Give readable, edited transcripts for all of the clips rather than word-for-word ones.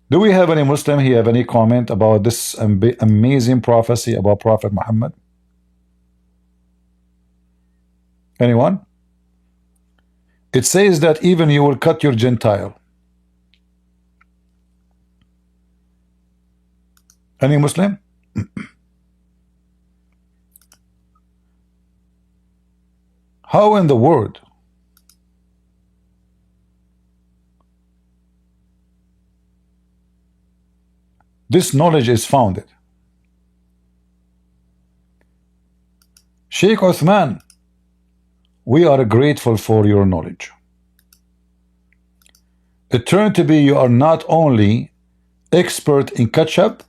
Do we have any Muslim here have any comment about this amazing prophecy about Prophet Muhammad? Anyone? It says that even you will cut your Gentile. Any Muslim? How in the world? This knowledge is founded. Sheikh Uthman, we are grateful for your knowledge. It turned to be you are not only expert in ketchup,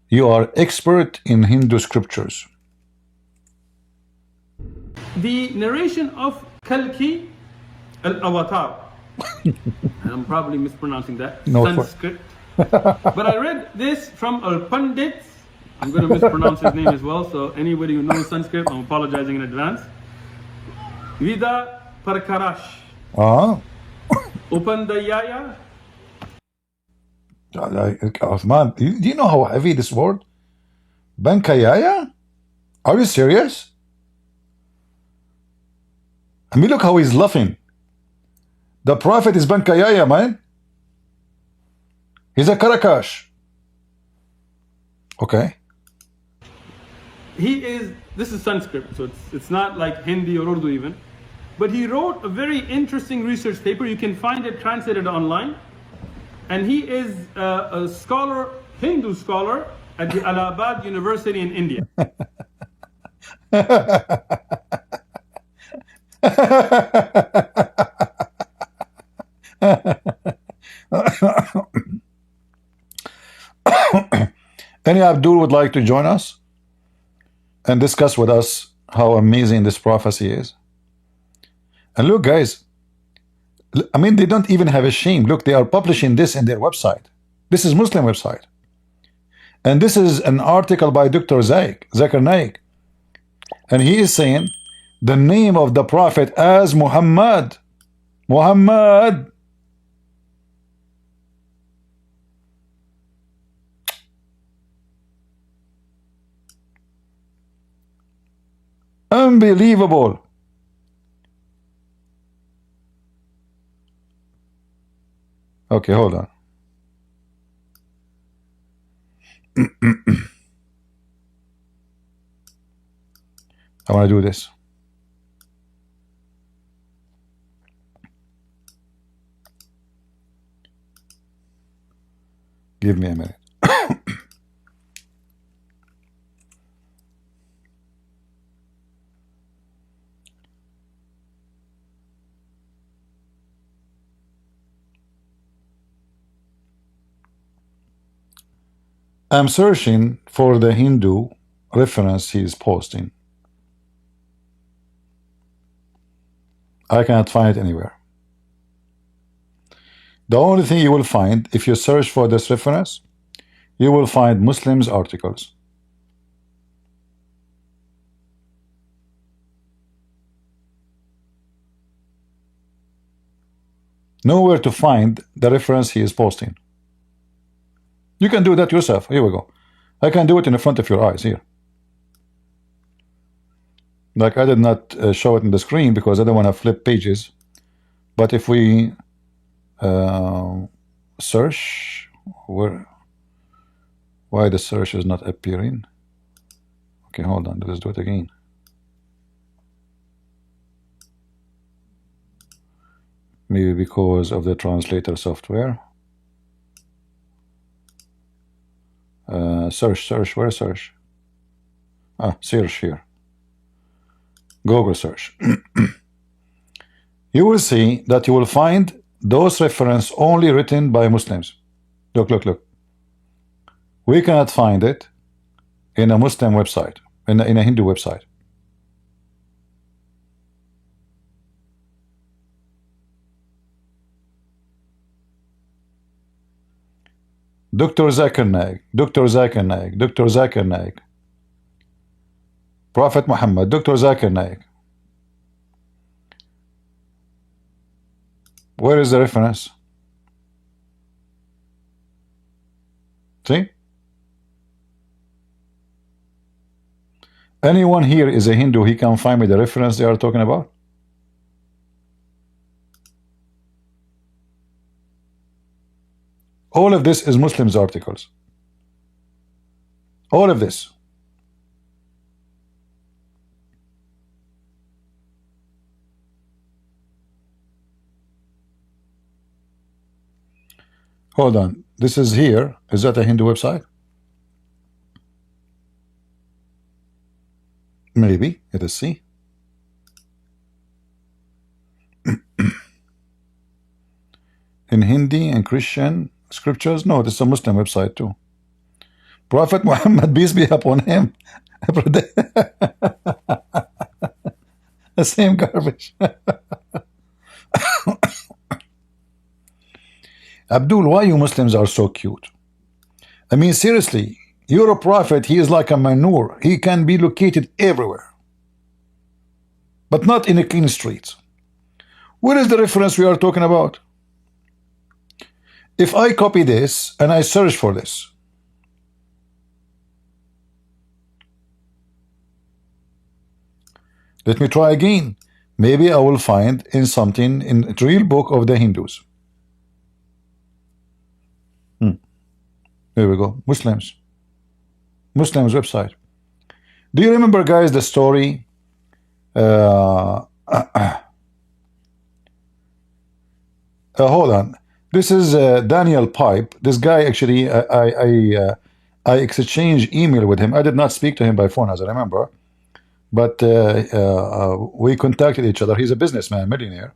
you are expert in Hindu scriptures. The narration of Kalki al-Avatar, I'm probably mispronouncing that, No, Sanskrit. But I read this from al-Pandit. I'm going to mispronounce his name as well, so anybody who knows Sanskrit, I'm apologizing in advance. Vida Parkarash. Upandayaya. Uthman, do you know how heavy this word? Bankayaya? Are you serious? I mean, look how he's laughing. The prophet is Bankayaya, man. He's a Karakash. Okay. This is Sanskrit, so it's not like Hindi or Urdu even. But he wrote a very interesting research paper. You can find it translated online. And he is a scholar, Hindu scholar, at the Allahabad University in India. Any Abdul would like to join us and discuss with us how amazing this prophecy is? And look, guys, I mean, they don't even have a shame. Look, they are publishing this in their website. This is Muslim website. And this is an article by Dr. Zakir Naik. And he is saying the name of the prophet as Muhammad. Muhammad. Unbelievable. Okay, hold on. I want to do this. Give me a minute. I'm searching for the Hindu reference he is posting. I cannot find it anywhere. The only thing you will find, if you search for this reference, you will find Muslims articles. Nowhere to find the reference he is posting. You can do that yourself. Here we go. I can do it in the front of your eyes here. Like I did not show it in the screen because I don't want to flip pages. But if we search, why the search is not appearing? Okay, hold on. Let's do it again. Maybe because of the translator software. Search, where search? Search here. Google search. You will see that you will find those references only written by Muslims. Look. We cannot find it in a Muslim website, in a Hindu website. Dr. Zakir Naik, Prophet Muhammad, Dr. Zakir Naik. Where is the reference? See? Anyone here is a Hindu, he can find me the reference they are talking about? All of this is Muslims articles. All of this. Hold on. This is here. Is that a Hindu website? Maybe. Let us see. In Hindi and Christian scriptures? No, this is a Muslim website too. Prophet Muhammad, peace be upon him. The same garbage. Abdul, why you Muslims are so cute? I mean, seriously, you're a prophet, he is like a manure. He can be located everywhere, but not in a clean street. Where is the reference we are talking about? If I copy this and I search for this, let me try again. Maybe I will find in something in the real book of the Hindus. There we go. Muslims website. Do you remember, guys, the story? Hold on. This is Daniel Pipe. This guy actually, I exchanged email with him. I did not speak to him by phone, as I remember, but we contacted each other. He's a businessman, millionaire,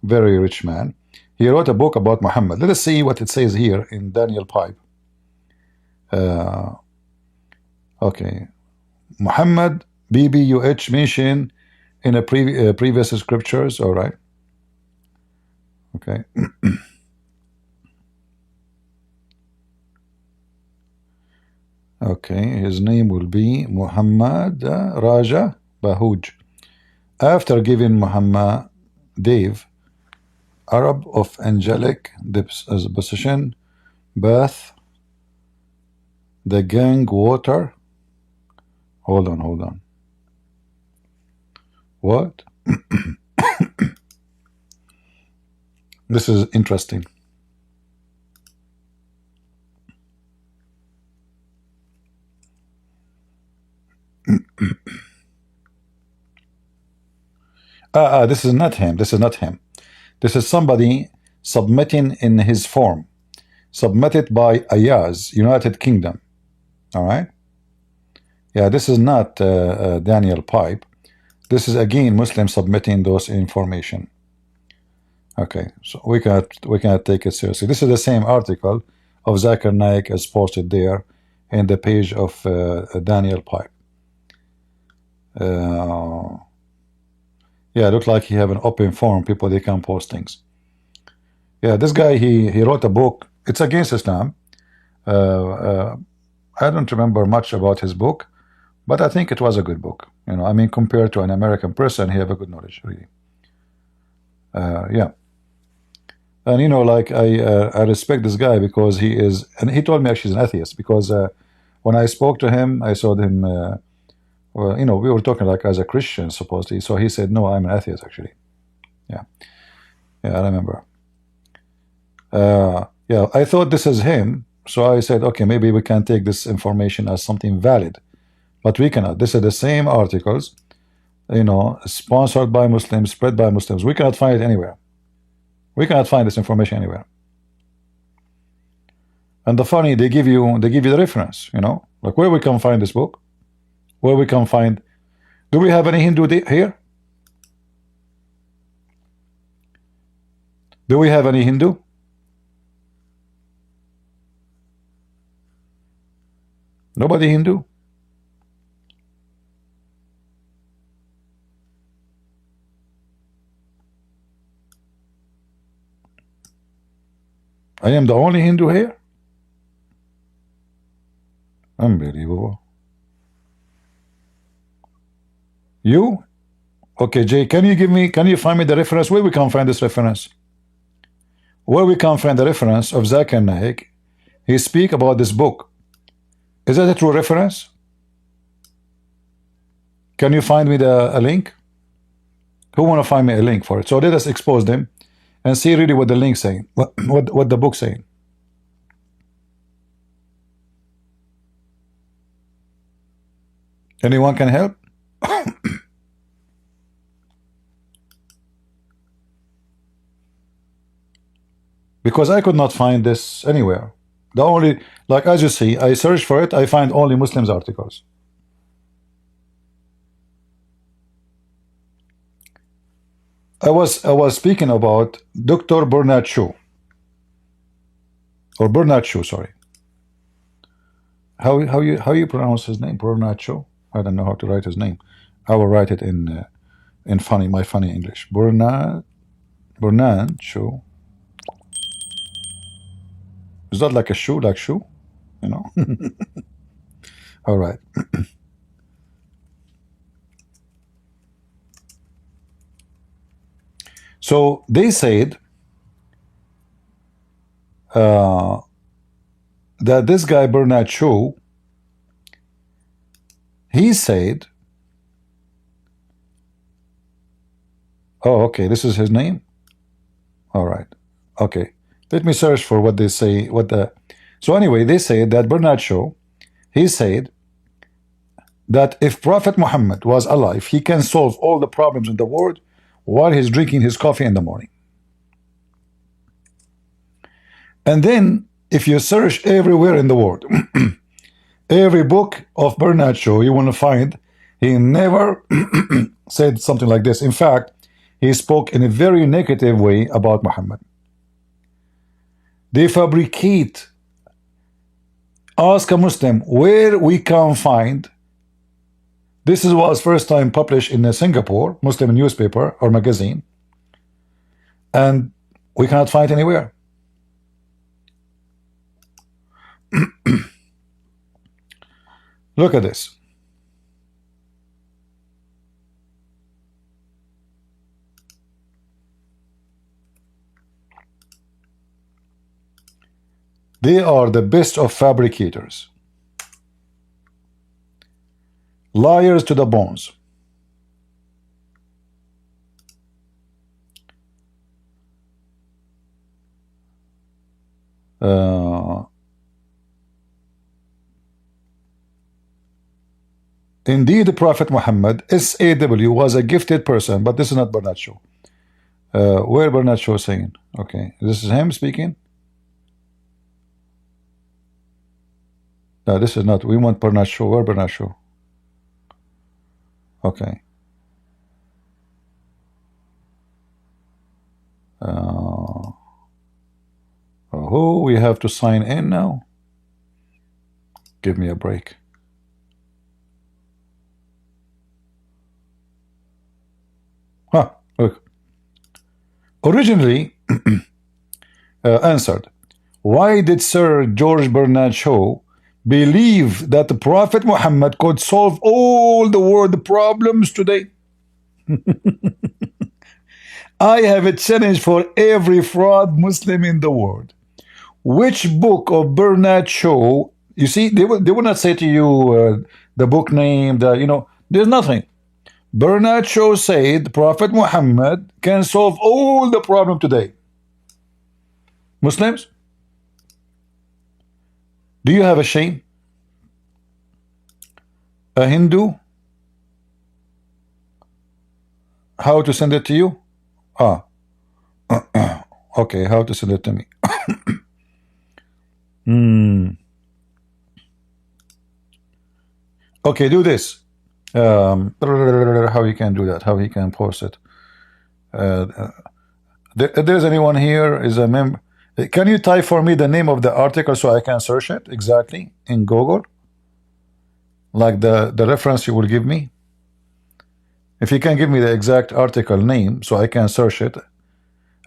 very rich man. He wrote a book about Muhammad. Let us see what it says here in Daniel Pipe. Okay, Muhammad BBUH mentioned in a previous scriptures. All right. Okay. Okay, his name will be Muhammad Raja Bahuj. After giving Muhammad Dave, Arab of angelic disposition, bath, the gang water. Hold on. What? This is interesting. This is not him. This is somebody submitting in his form, submitted by Ayaz, United Kingdom. All right. Yeah, this is not Daniel Pipe. This is again Muslim submitting those information. Okay, so we cannot take it seriously. This is the same article of Zakir Naik as posted there in the page of Daniel Pipe. Yeah, it looks like he have an open forum. People, they can post things. Yeah, this guy, he wrote a book. It's against Islam. I don't remember much about his book, but I think it was a good book. You know, I mean, compared to an American person, he have a good knowledge, really. Yeah. And you know, like I respect this guy because he is, and he told me actually he's an atheist, because when I spoke to him, I saw him, well, you know, we were talking like as a Christian, supposedly. So he said, no, I'm an atheist, actually. Yeah. Yeah, I remember. Yeah, I thought this is him. So I said, okay, maybe we can take this information as something valid. But we cannot. This is the same articles, you know, sponsored by Muslims, spread by Muslims. We cannot find it anywhere. We cannot find this information anywhere. And the funny, they give you the reference, you know, like where we can find this book, where we can find. Do we have any Hindu here? Do we have any Hindu? Nobody Hindu? I am the only Hindu here? Unbelievable. You? Okay, Jay, can you find me the reference? Where we can find this reference? where we can find the reference of Zakir Naik. He speak about this book. Is that a true reference? Can you find me a link? Who want to find me a link for it? So let us expose them and see really what the link saying, what the book saying. Anyone can help? Because I could not find this anywhere. The only, like as you see, I search for it, I find only Muslims articles. I was speaking about Dr. Bernard Shaw, or Bernard Shaw, sorry. How you pronounce his name? Bernard Shaw? I don't know how to write his name. I will write it in my funny English. Bernard Shaw. Is that like a shoe, like shoe? You know. All right. So they said that this guy Bernard Shaw, he said, oh, okay, this is his name. All right, okay. Let me search for what they say. So anyway, they say that Bernard Shaw, he said that if Prophet Muhammad was alive, he can solve all the problems in the world while he's drinking his coffee in the morning. And then if you search everywhere in the world, every book of Bernard Shaw, you want to find he never said something like this. In fact, he spoke in a very negative way about Muhammad. They fabricate. Ask a Muslim where we can find. This was first time published in a Singapore Muslim newspaper or magazine, and we cannot find anywhere. Look at this. They are the best of fabricators. Liars to the bones. Indeed, the Prophet Muhammad, SAW, was a gifted person, but this is not Bernard Shaw. Where Bernard Shaw saying? Okay, this is him speaking. No, this is not. We want Bernard Shaw. Where Bernard Shaw? Okay. Who we have to sign in now? Give me a break. Huh, look. Originally answered, why did Sir George Bernard Shaw believe that the Prophet Muhammad could solve all the world problems today? I have a challenge for every fraud Muslim in the world. Which book of Bernard Shaw, you see, they will not say to you the book name, there's nothing. Bernard Shaw said Prophet Muhammad can solve all the problem today. Muslims, do you have a shame? A Hindu? How to send it to you? Okay, how to send it to me? Okay, do this. How you can do that? How he can post it? There's anyone here is a member? Can you type for me the name of the article so I can search it exactly in Google? Like the reference you will give me? If you can give me the exact article name so I can search it,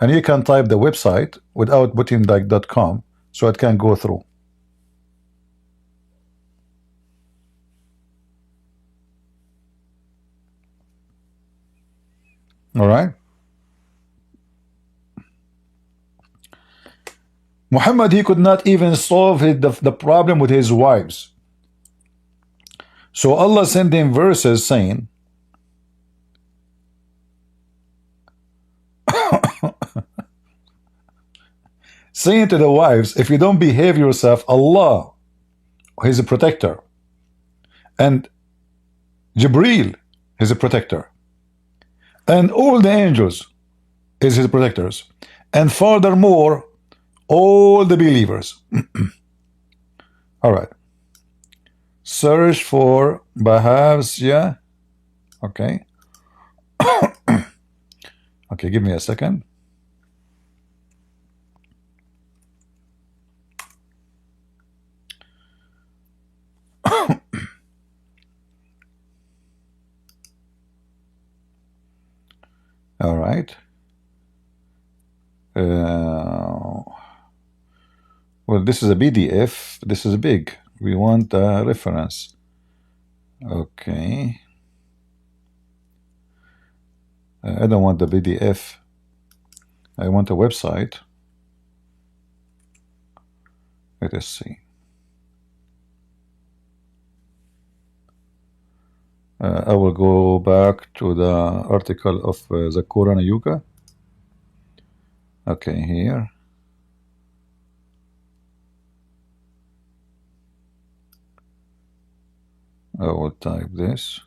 and you can type the website without putting like .com so it can go through. All right. Muhammad, he could not even solve the problem with his wives. So Allah sent him verses saying, saying to the wives, if you don't behave yourself, Allah, He's a protector. And Jibreel is a protector. And all the angels is his protectors. And furthermore, all the believers. All right. Search for Bhavishya. Okay. Okay, give me a second. All right. Well, this is a PDF. This is big. We want a reference. Okay. I don't want the PDF. I want a website. Let us see. I will go back to the article of the Korana Yuga. Okay, here. I will type this.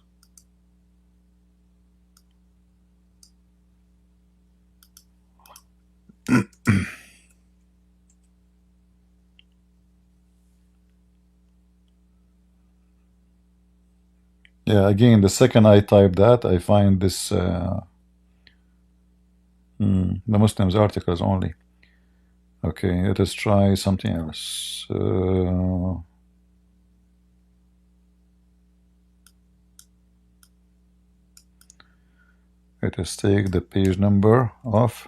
Yeah, again, the second I type that, I find this the Muslims articles only. Okay, let us try something else. Let us take the page number of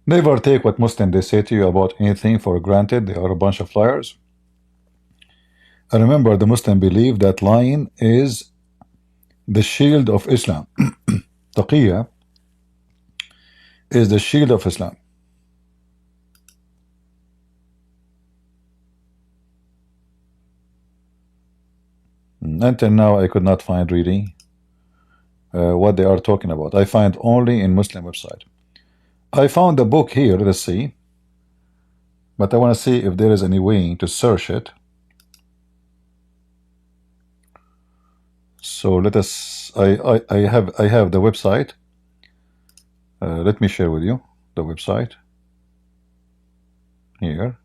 never take what Muslims they say to you about anything for granted. They are a bunch of liars. And remember, the Muslim believe that lying is the shield of Islam. Taqiyya is the shield of Islam. Until now, I could not find really what they are talking about. I find only in Muslim website. I found the book here. Let's see. But I want to see if there is any way to search it. So let us. I have the website. Let me share with you the website here.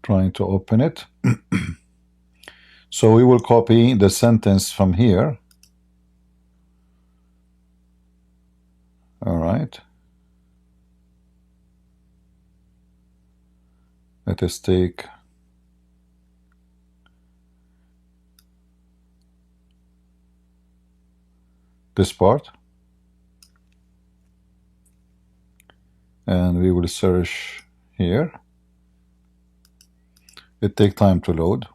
Trying to open it. So we will copy the sentence from here. All right. Let us take this part and we will search here. It takes time to load.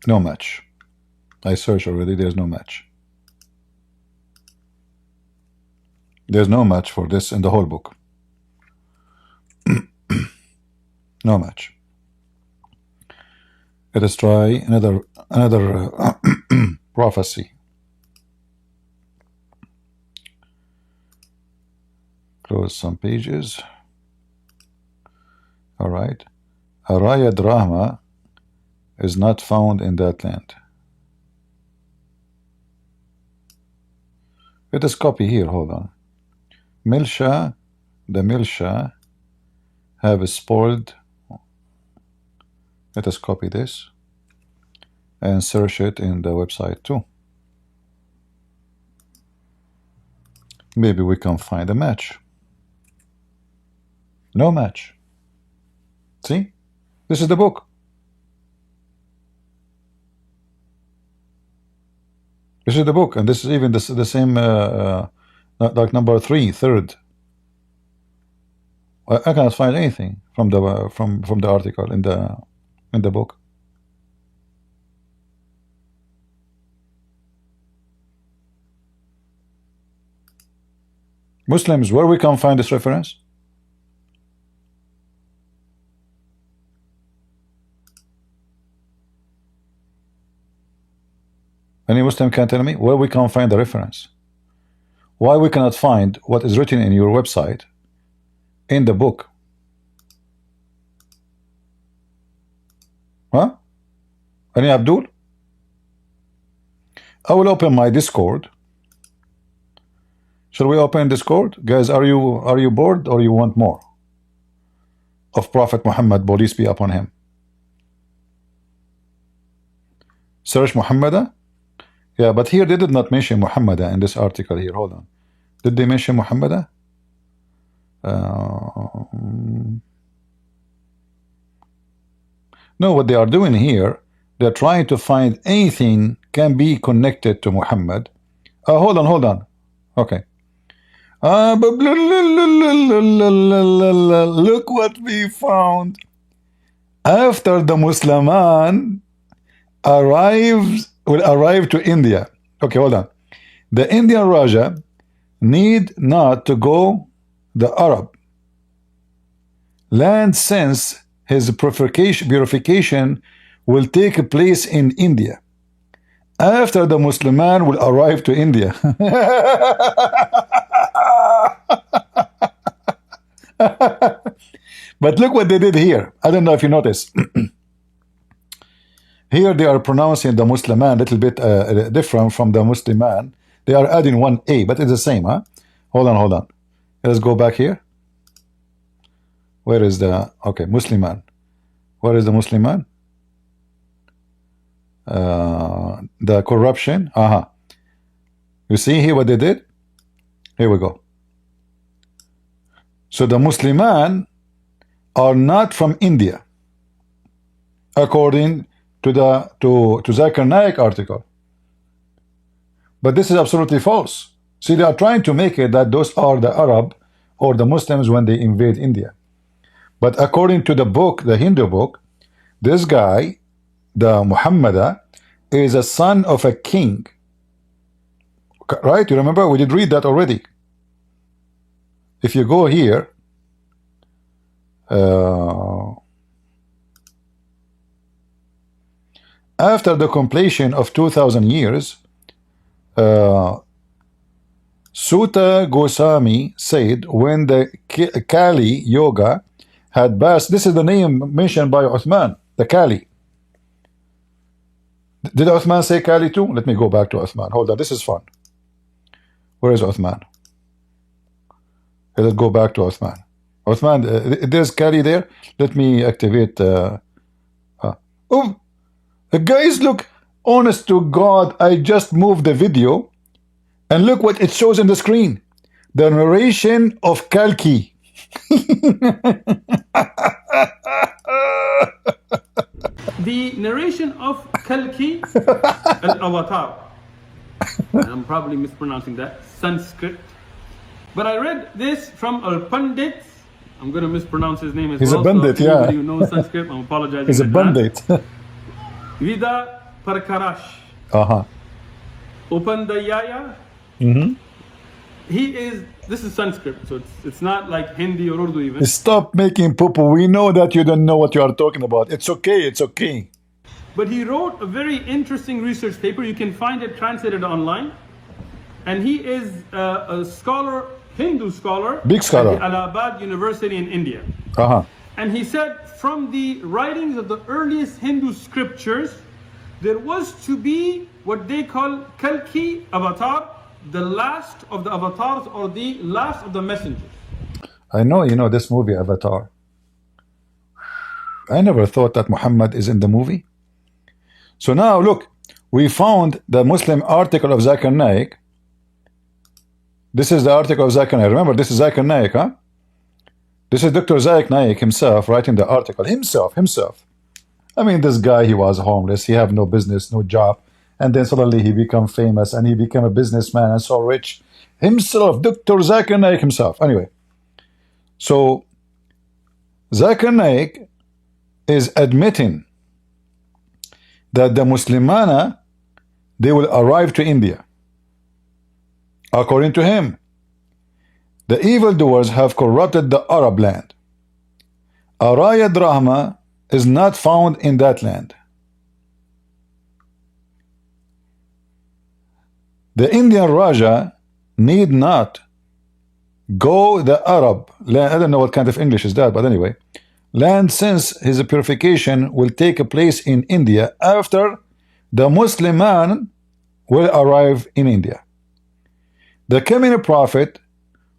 No match. I searched already. There's no match. There's no match for this in the whole book. No match. Let us try another prophecy. Close some pages. All right. Araya drama is not found in that land. Let us copy here. Hold on. Milsha, the Milsha have spoiled. Let us copy this and search it in the website too. Maybe we can find a match. No match. See? This is the book. This is the book, and this is even the same, like number 3, third. I cannot find anything from the from the article in the book. Muslims, where we can find this reference? Any Muslim can tell me where we can find the reference? Why we cannot find what is written in your website in the book? Huh? Any Abdul? I will open my Discord. Shall we open Discord? Guys, are you bored or you want more of Prophet Muhammad, peace be upon him? Search Muhammad. Yeah, but here they did not mention Muhammad in this article here. Hold on. Did they mention Muhammad? No, what they are doing here, they're trying to find anything can be connected to Muhammad. Hold on. Okay. Look what we found. After the Musliman will arrive to India. Okay, hold on. The Indian Raja need not to go the Arab land, since his purification will take place in India. After the Musliman will arrive to India. But look what they did here. I don't know if you notice. Here they are pronouncing the Musliman a little bit different from the Musliman. They are adding one A, but it's the same, huh? Hold on. Let's go back here. Where is the... Okay, Musliman. Where is the Musliman? The corruption. You see here what they did? Here we go. So the Musliman are not from India, according to the Zakir Naik article. But this is absolutely false. See, they are trying to make it that those are the Arab or the Muslims when they invade India. But according to the book, the Hindu book, this guy, the Muhammad, is a son of a king. Right? You remember? We did read that already. If you go here, after the completion of 2000 years, Sutta Goswami said, when the Kali Yoga had passed, this is the name mentioned by Uthman, the Kali. Did Uthman say Kali too? Let me go back to Uthman. Hold on, this is fun. Where is Uthman? Let's go back to Uthman. Uthman, there's Kali there. Let me activate. Oh, guys, look, honest to God, I just moved the video and look what it shows on the screen. The narration of Kalki. The narration of Kalki, al-Avatar. I'm probably mispronouncing that, Sanskrit. But I read this from a Pandit. I'm going to mispronounce his name as well. He's a Pandit, yeah. Anybody who knows Sanskrit, I'm apologizing. He's a Pandit. Vida Parkarash. Upandayaya. He is, this is Sanskrit, so it's not like Hindi or Urdu even. Stop making poo-poo. We know that you don't know what you are talking about. It's okay, it's okay. But he wrote a very interesting research paper. You can find it translated online. And he is a scholar, Hindu scholar, big scholar, at the Allahabad University in India. And he said, from the writings of the earliest Hindu scriptures, there was to be what they call Kalki Avatar, the last of the avatars or the last of the messengers. I know you know this movie Avatar. I never thought that Muhammad is in the movie. So now look, we found the Muslim article of Zakir Naik. This is the article of Zakir Naik. Remember, this is Zakir Naik, huh? This is Dr. Zaik Naik himself writing the article. Himself. I mean, this guy, he was homeless. He have no business, no job. And then suddenly he become famous and he became a businessman and so rich. Himself, Dr. Zakir Naik himself. Anyway, so Zakir Naik is admitting that the Muslimana, they will arrive to India. According to him, the evildoers have corrupted the Arab land. Arayad Rahma is not found in that land. The Indian Raja need not go the Arab land. I don't know what kind of English is that, but anyway, land, since his purification will take place in India after the Muslim man will arrive in India. The coming prophet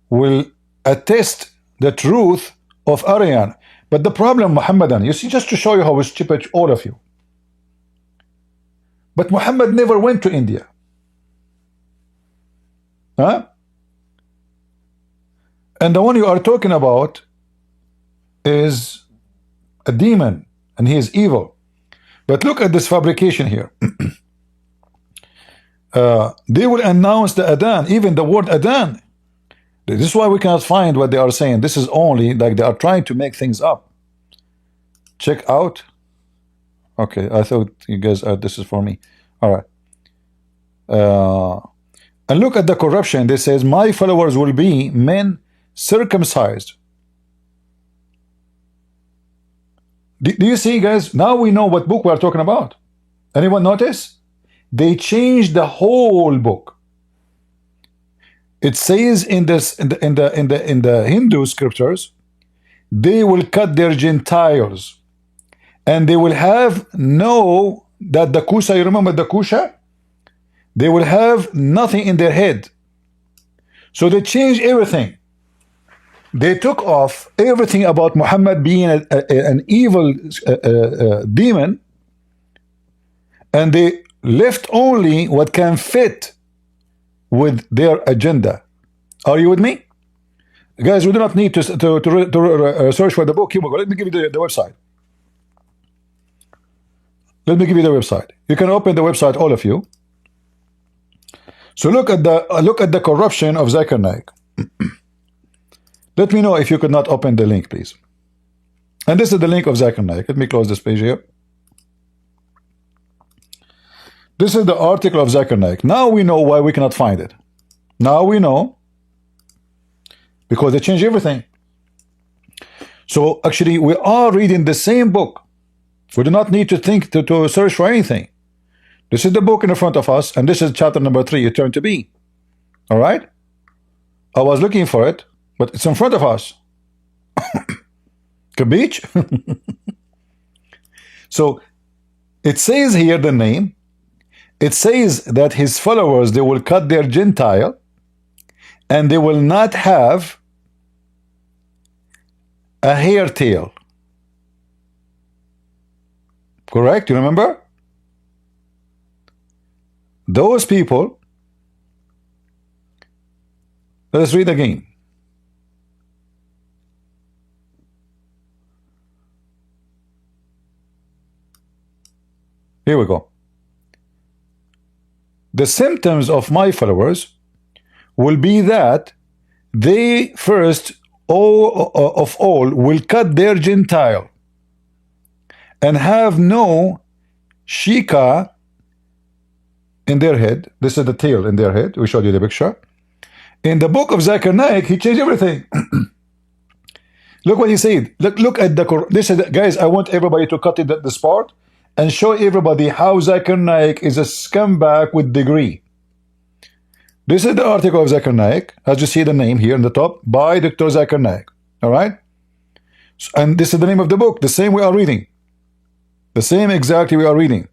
will attest the truth of Aryan. But the problem, Muhammadan, you see, just to show you how stupid all of you. But Muhammad never went to India. Huh? And the one you are talking about is a demon, and he is evil. But look at this fabrication here. They will announce the Adhan, even the word Adhan. This is why we cannot find what they are saying. This is only like they are trying to make things up. Check out. Okay, I thought you guys this is for me. All right. And look at the corruption. This says, my followers will be men circumcised. Do you see, guys? Now we know what book we are talking about. Anyone notice? They changed the whole book. It says in the Hindu scriptures, they will cut their Gentiles, and they will have that the kusha. You remember the kusha? They will have nothing in their head. So they changed everything. They took off everything about Muhammad being an evil demon, and they left only what can fit with their agenda. Are you with me? Guys, we do not need to search for the book. Here we go. Let me give you the website. Let me give you the website. You can open the website, all of you. So look at the corruption of Zakir Naik. Let me know if you could not open the link, please. And this is the link of Zakir Naik. Let me close this page here. This is the article of Zakir Naik. Now we know why we cannot find it. Now we know, because they changed everything. So actually we are reading the same book. We do not need to think to search for anything. This is the book in front of us, and this is chapter number 3. You turn to B. All right? I was looking for it, but it's in front of us. Beach. So it says here the name. It says that his followers, they will cut their Gentile, and they will not have a hair tail. Correct? You remember? Those people, let us read again. Here we go. The symptoms of my followers will be that they first of all will cut their Gentile and have no shika in their head. This is the tail in their head. We showed you the picture. In the book of Zakir Naik, he changed everything. Look what he said. Look at this is guys, I want everybody to cut it this part and show everybody how Zakir Naik is a scumbag with degree. This is the article of Zakir Naik, as you see the name here in the top, by Dr. Zakir Naik. All right? And this is the name of the book, the same we are reading. The same exactly we are reading.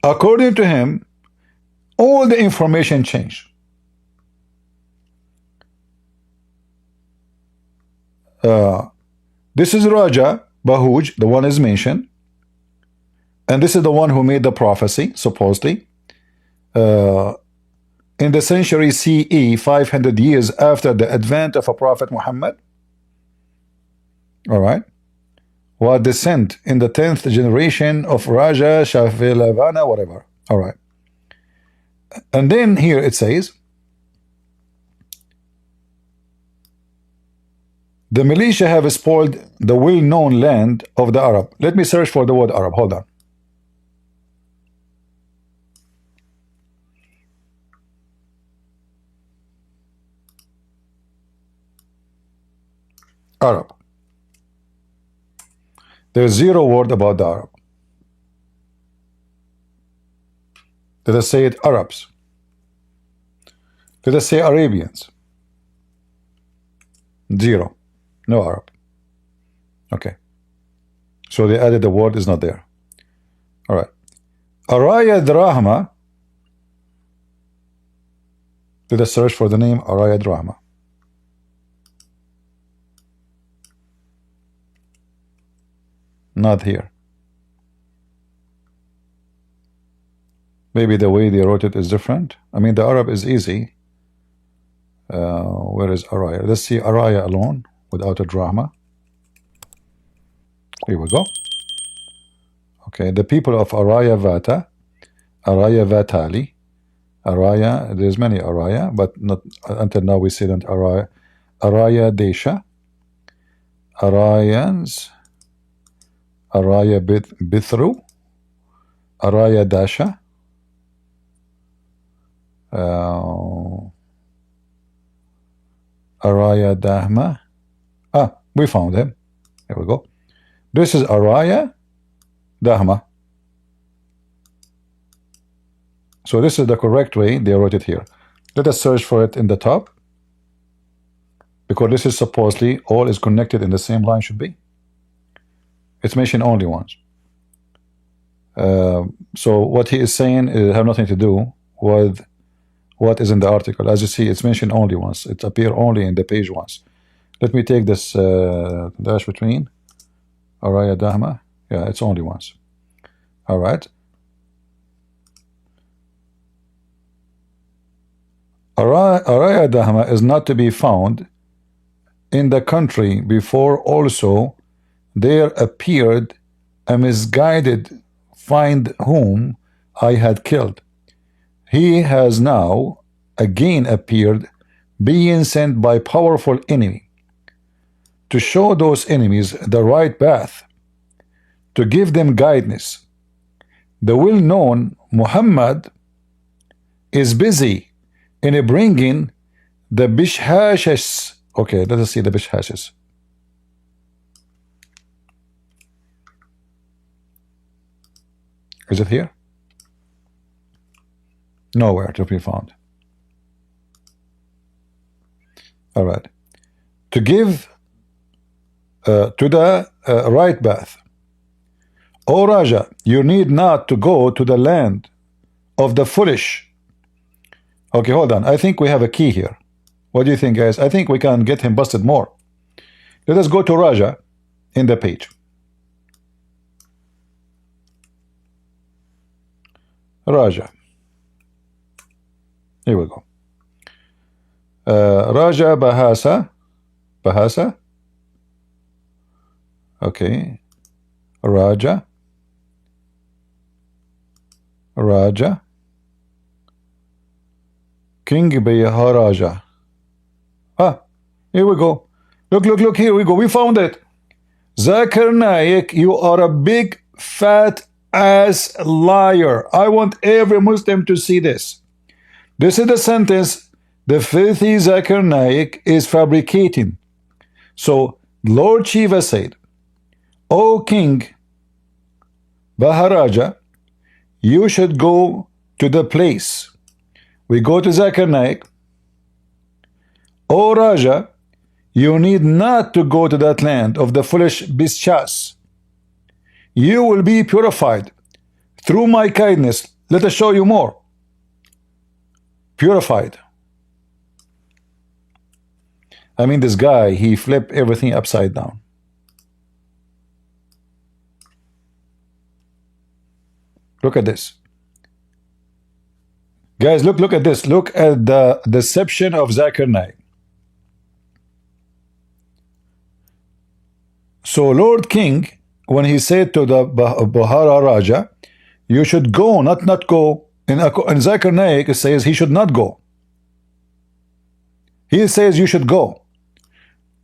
According to him, all the information changed. This is Raja Bahuj, the one is mentioned. And this is the one who made the prophecy, supposedly. In the century CE, 500 years after the advent of a Prophet Muhammad. All right. Was descent in the 10th generation of Raja Shafilavana, whatever. All right. And then here it says, the militia have spoiled the well-known land of the Arab. Let me search for the word Arab. Hold on. Arab. There's zero word about the Arab. Let us say it Arabs. Let us say Arabians. Zero. No Arab. Okay. So they added the word is not there. All right. Araya Drahma. Let us search for the name Araya Drahma. Not here. Maybe the way they wrote it is different. I mean, the Arab is easy. Where is Araya? Let's see Araya alone without a drama. Here we go. Okay, the people of Araya Vata, Araya Vatali, Araya, there's many Araya, but not until now we see that Araya, Araya Desha, Arayans, Araya Bithru, Araya Dasha, Araya Dahma. Ah, we found him. Here we go. This is Araya Dahma. So this is the correct way they wrote it here. Let us search for it in the top, because this is supposedly all is connected in the same line should be. It's mentioned only once. So what he is saying have nothing to do with what is in the article. As you see, it's mentioned only once. It appears only in the page once. Let me take this dash between Araya Dahma. Yeah, it's only once. All right. Araya Dahma is not to be found in the country before also there appeared a misguided find whom I had killed. He has now again appeared, being sent by powerful enemy to show those enemies the right path, to give them guidance. The well-known Muhammad is busy in bringing the bishhashes. Okay, let us see the bishhashes. Is it here? Nowhere to be found. All right. To give to the right path. O Raja, you need not to go to the land of the foolish. Okay, hold on. I think we have a key here. What do you think, guys? I think we can get him busted more. Let us go to Raja in the page. Raja. Here we go. Raja Bahasa. Bahasa. Okay. Raja. Raja. King Biharaja. Ah, here we go. Look, look, look, here we go. We found it. Zakir Naik, you are a big fat ass liar. I want every Muslim to see this. This is the sentence. The filthy Zakir Naik is fabricating. So Lord Shiva said, O King Baharaja, you should go to the place. We go to Zakir Naik. O Raja, you need not to go to that land of the foolish Bishas. You will be purified through my kindness. Let us show you more. Purified. I mean, this guy, he flipped everything upside down. Look at this. Guys, look at this. Look at the deception of Zakir Naik. So Lord King, when he said to the Bahara Raja, you should go, not go. In Zakir Naik, it says he should not go. He says you should go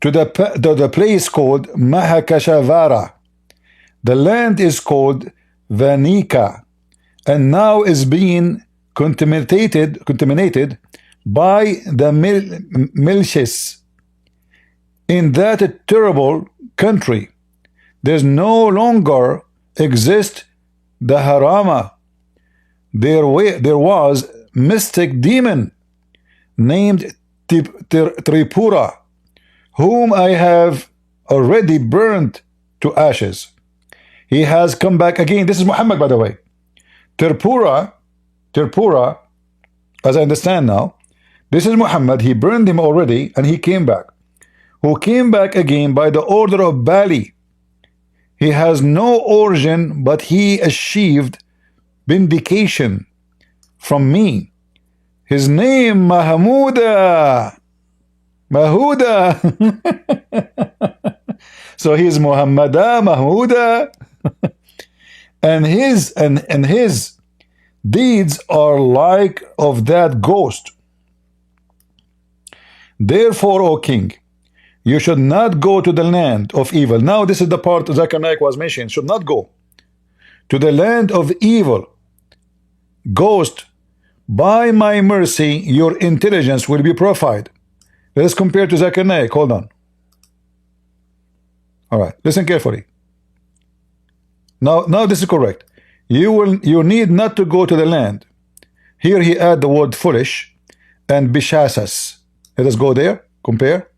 to the place called Mahakashavara. The land is called Vanika, and now is being contaminated by the militias in that terrible country. There's no longer exist the Harama. There was mystic demon named Tripura, whom I have already burned to ashes. He has come back again. This is Muhammad, by the way. Tripura, as I understand now, this is Muhammad. He burned him already, and he came back. Who came back again by the order of Bali. He has no origin, but he achieved vindication from me. His name Mahmuda. So he's Muhammada Mahmuda. and his deeds are like of that ghost. Therefore, O king, you should not go to the land of evil. Now this is the part Zakir Naik was mentioning. Should not go to the land of evil. Ghost, by my mercy, your intelligence will be purified. Let us compare to Zakir Naik. Hold on. All right, listen carefully. Now this is correct. You need not to go to the land. Here he add the word foolish and bishasas. Let us go there. Compare.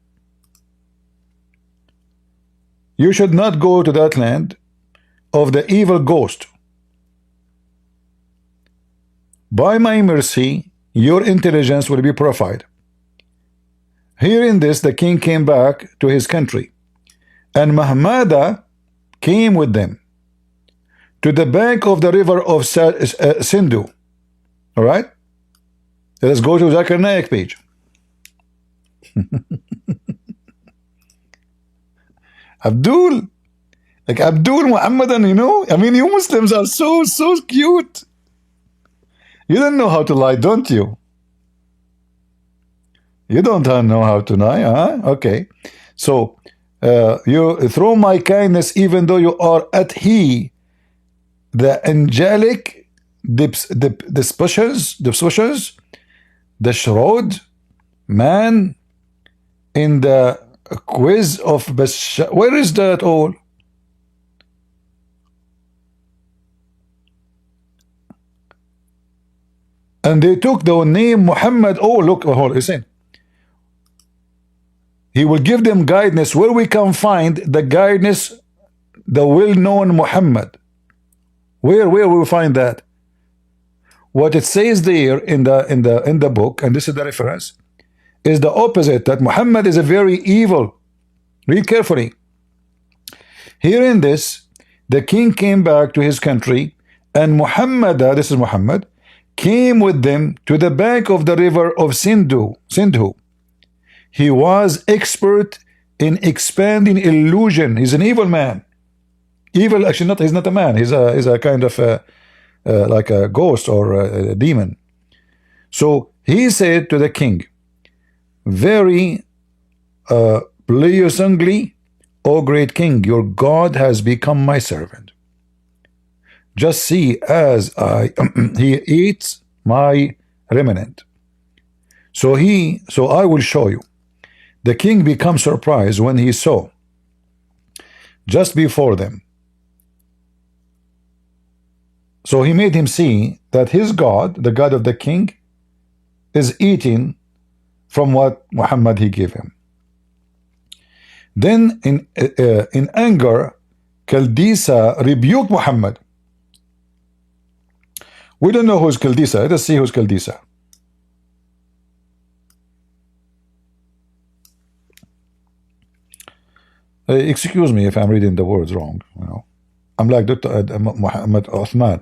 You should not go to that land of the evil ghost. By my mercy, your intelligence will be purified. Hearing this, the king came back to his country, and Mahmada came with them to the bank of the river of Sindhu. All right? Let us go to Zakir Naik page. Abdul, like Abdul Muhammadan, you know? I mean, you Muslims are so cute. You don't know how to lie, don't you? You don't know how to lie, huh? Okay. So, you throw my kindness even though you are at he, the angelic dispositions, the shroud, man, in the quiz of Bashar. Where is that all? And they took the name Muhammad. Oh, look, hold, listen. He will give them guidance where we can find the guidance, the well-known Muhammad. Where will we find that? What it says there in the book, and this is the reference, is the opposite, that Muhammad is a very evil. Read carefully. Hearing this, the king came back to his country, and Muhammad, this is Muhammad, came with them to the bank of the river of Sindhu. He was expert in expanding illusion. He's an evil man. Evil, actually, not. He's not a man. He's a kind of like a ghost or a demon. So he said to the king, very pleasantly, O great king, your God has become my servant. Just see as he eats my remnant. So I will show you. The king became surprised when he saw just before them. So he made him see that his God, the God of the king, is eating from what Muhammad he gave him. Then in anger, Kaldisa rebuked Muhammad. We don't know who's Kaldisa. Let us see who's Kaldisa. Excuse me if I'm reading the words wrong. You know, I'm like Dr. Muhammad Uthman.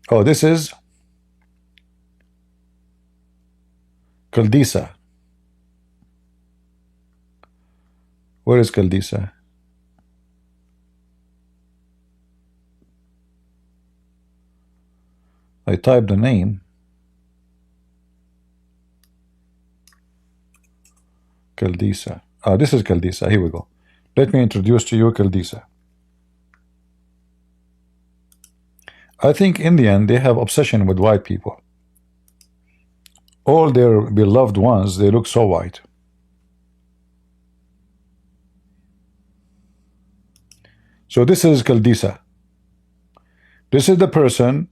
Oh, this is Kaldisa. Where is Kaldisa? I typed the name. Kaldisa. Ah, this is Kaldisa. Here we go. Let me introduce to you Kaldisa. I think Indian, they have obsession with white people. All their beloved ones, they look so white. So this is Kaldisa. This is the person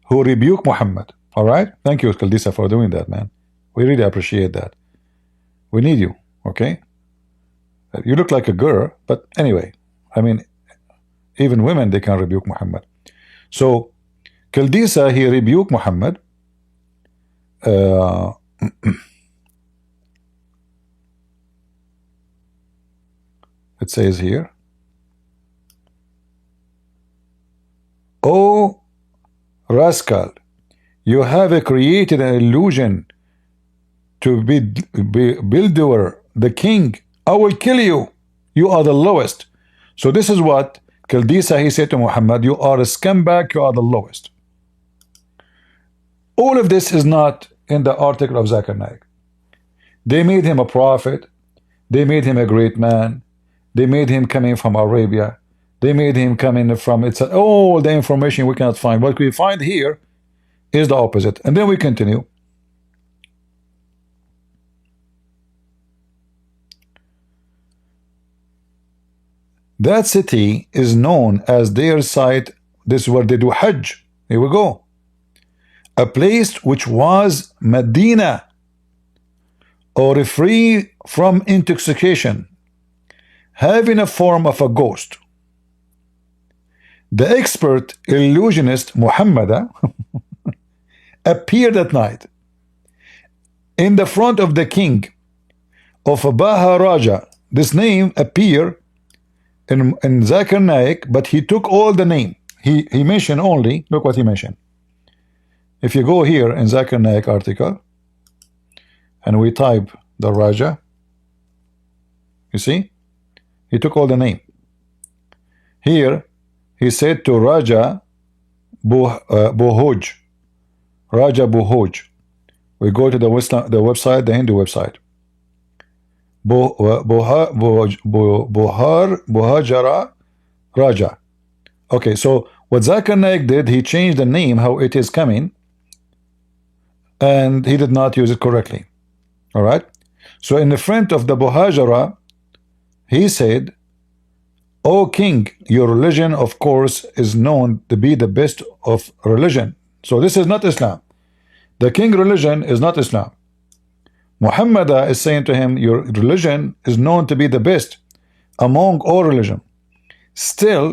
who rebuked Muhammad. All right? Thank you, Kaldisa, for doing that, man. We really appreciate that. We need you, okay? You look like a girl, but anyway, I mean, even women, they can rebuke Muhammad. So, Kaldisa, he rebuked Muhammad. It says here, "O rascal, you have created an illusion to be builder, the king. I will kill you. You are the lowest." So this is what Kaldisa, he said to Muhammad, you are a scumbag, you are the lowest. All of this is not in the article of Zakir Naik. They made him a prophet. They made him a great man. They made him coming from Arabia. They made him coming from, it's all the information we cannot find. What we find here is the opposite. And then we continue. That city is known as their site. This is where they do Hajj. Here we go. A place which was Medina, or free from intoxication, having a form of a ghost. The expert illusionist Muhammad appeared at night in the front of the king of Baharaja. This name appeared in Zakir Naik, but he took all the name. He mentioned only, look what he mentioned. If you go here in Zakir Naik article and we type the Raja, you see, he took all the name. Here he said to Raja Bohoj, Raja Bohoj. We go to the website, the Hindu website. Bohajara Raja. Okay, so what Zakir Naik did, he changed the name, how it is coming, and he did not use it correctly. All right. So in the front of the Bohajara, he said, "O king, your religion, of course, is known to be the best of religion." So this is not Islam. The king religion is not Islam. Muhammad is saying to him, your religion is known to be the best among all religion. Still,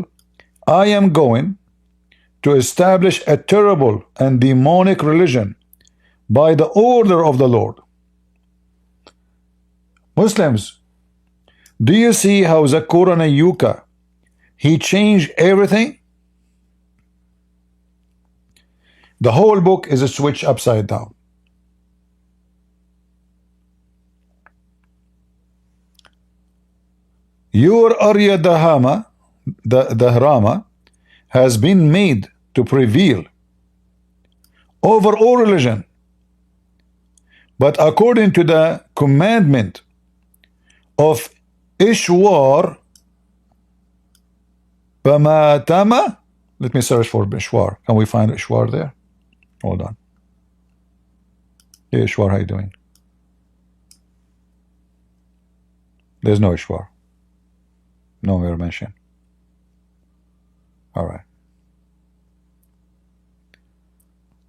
I am going to establish a terrible and demonic religion by the order of the Lord. Muslims, do you see how Zakurana Yuka, he changed everything? The whole book is a switch upside down. Your Arya Dahrama has been made to prevail over all religion, but according to the commandment of Ishwar Pamatama, let me search for Ishwar. Can we find Ishwar there? Hold on. Hey Ishwar, how you doing? There's no Ishwar. No mere mention. All right.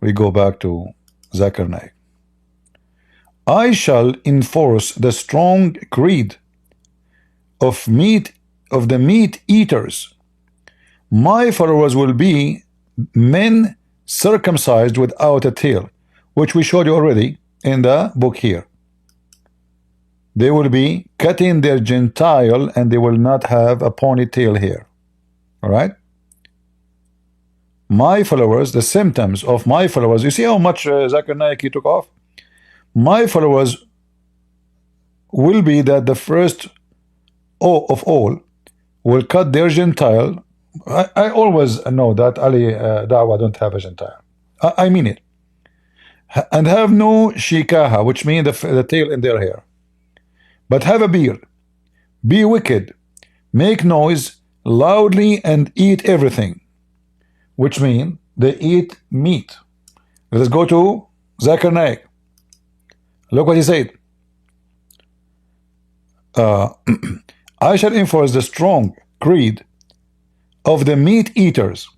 We go back to Zakir Naik. I shall enforce the strong creed of the meat eaters. My followers will be men circumcised without a tail, which we showed you already in the book here. They will be cutting their gentile and they will not have a ponytail here. All right. My followers, the symptoms of my followers, you see how much Zakir Naik he took off? My followers will be that the first of all will cut their Gentile. I always know that Ali Dawah don't have a Gentile. I mean it. And have no shikaha, which means the tail in their hair, but have a beard. Be wicked, make noise loudly, and eat everything, which means they eat meat. Let us go to Zakir Naik. Look what he said. I shall enforce the strong creed of the meat eaters.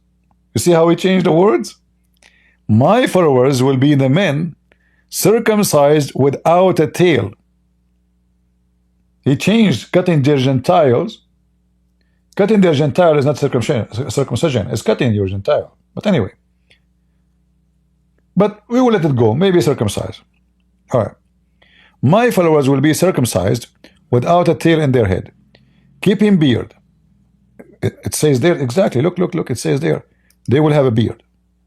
You see how he changed the words? My followers will be the men circumcised without a tail. He changed cutting their Gentiles. Cutting their Gentile is not circumcision. It's cutting your Gentile. But anyway. But we will let it go. Maybe circumcised. All right. My followers will be circumcised without a tail in their head, keeping beard. It says there exactly. Look. It says there. They will have a beard.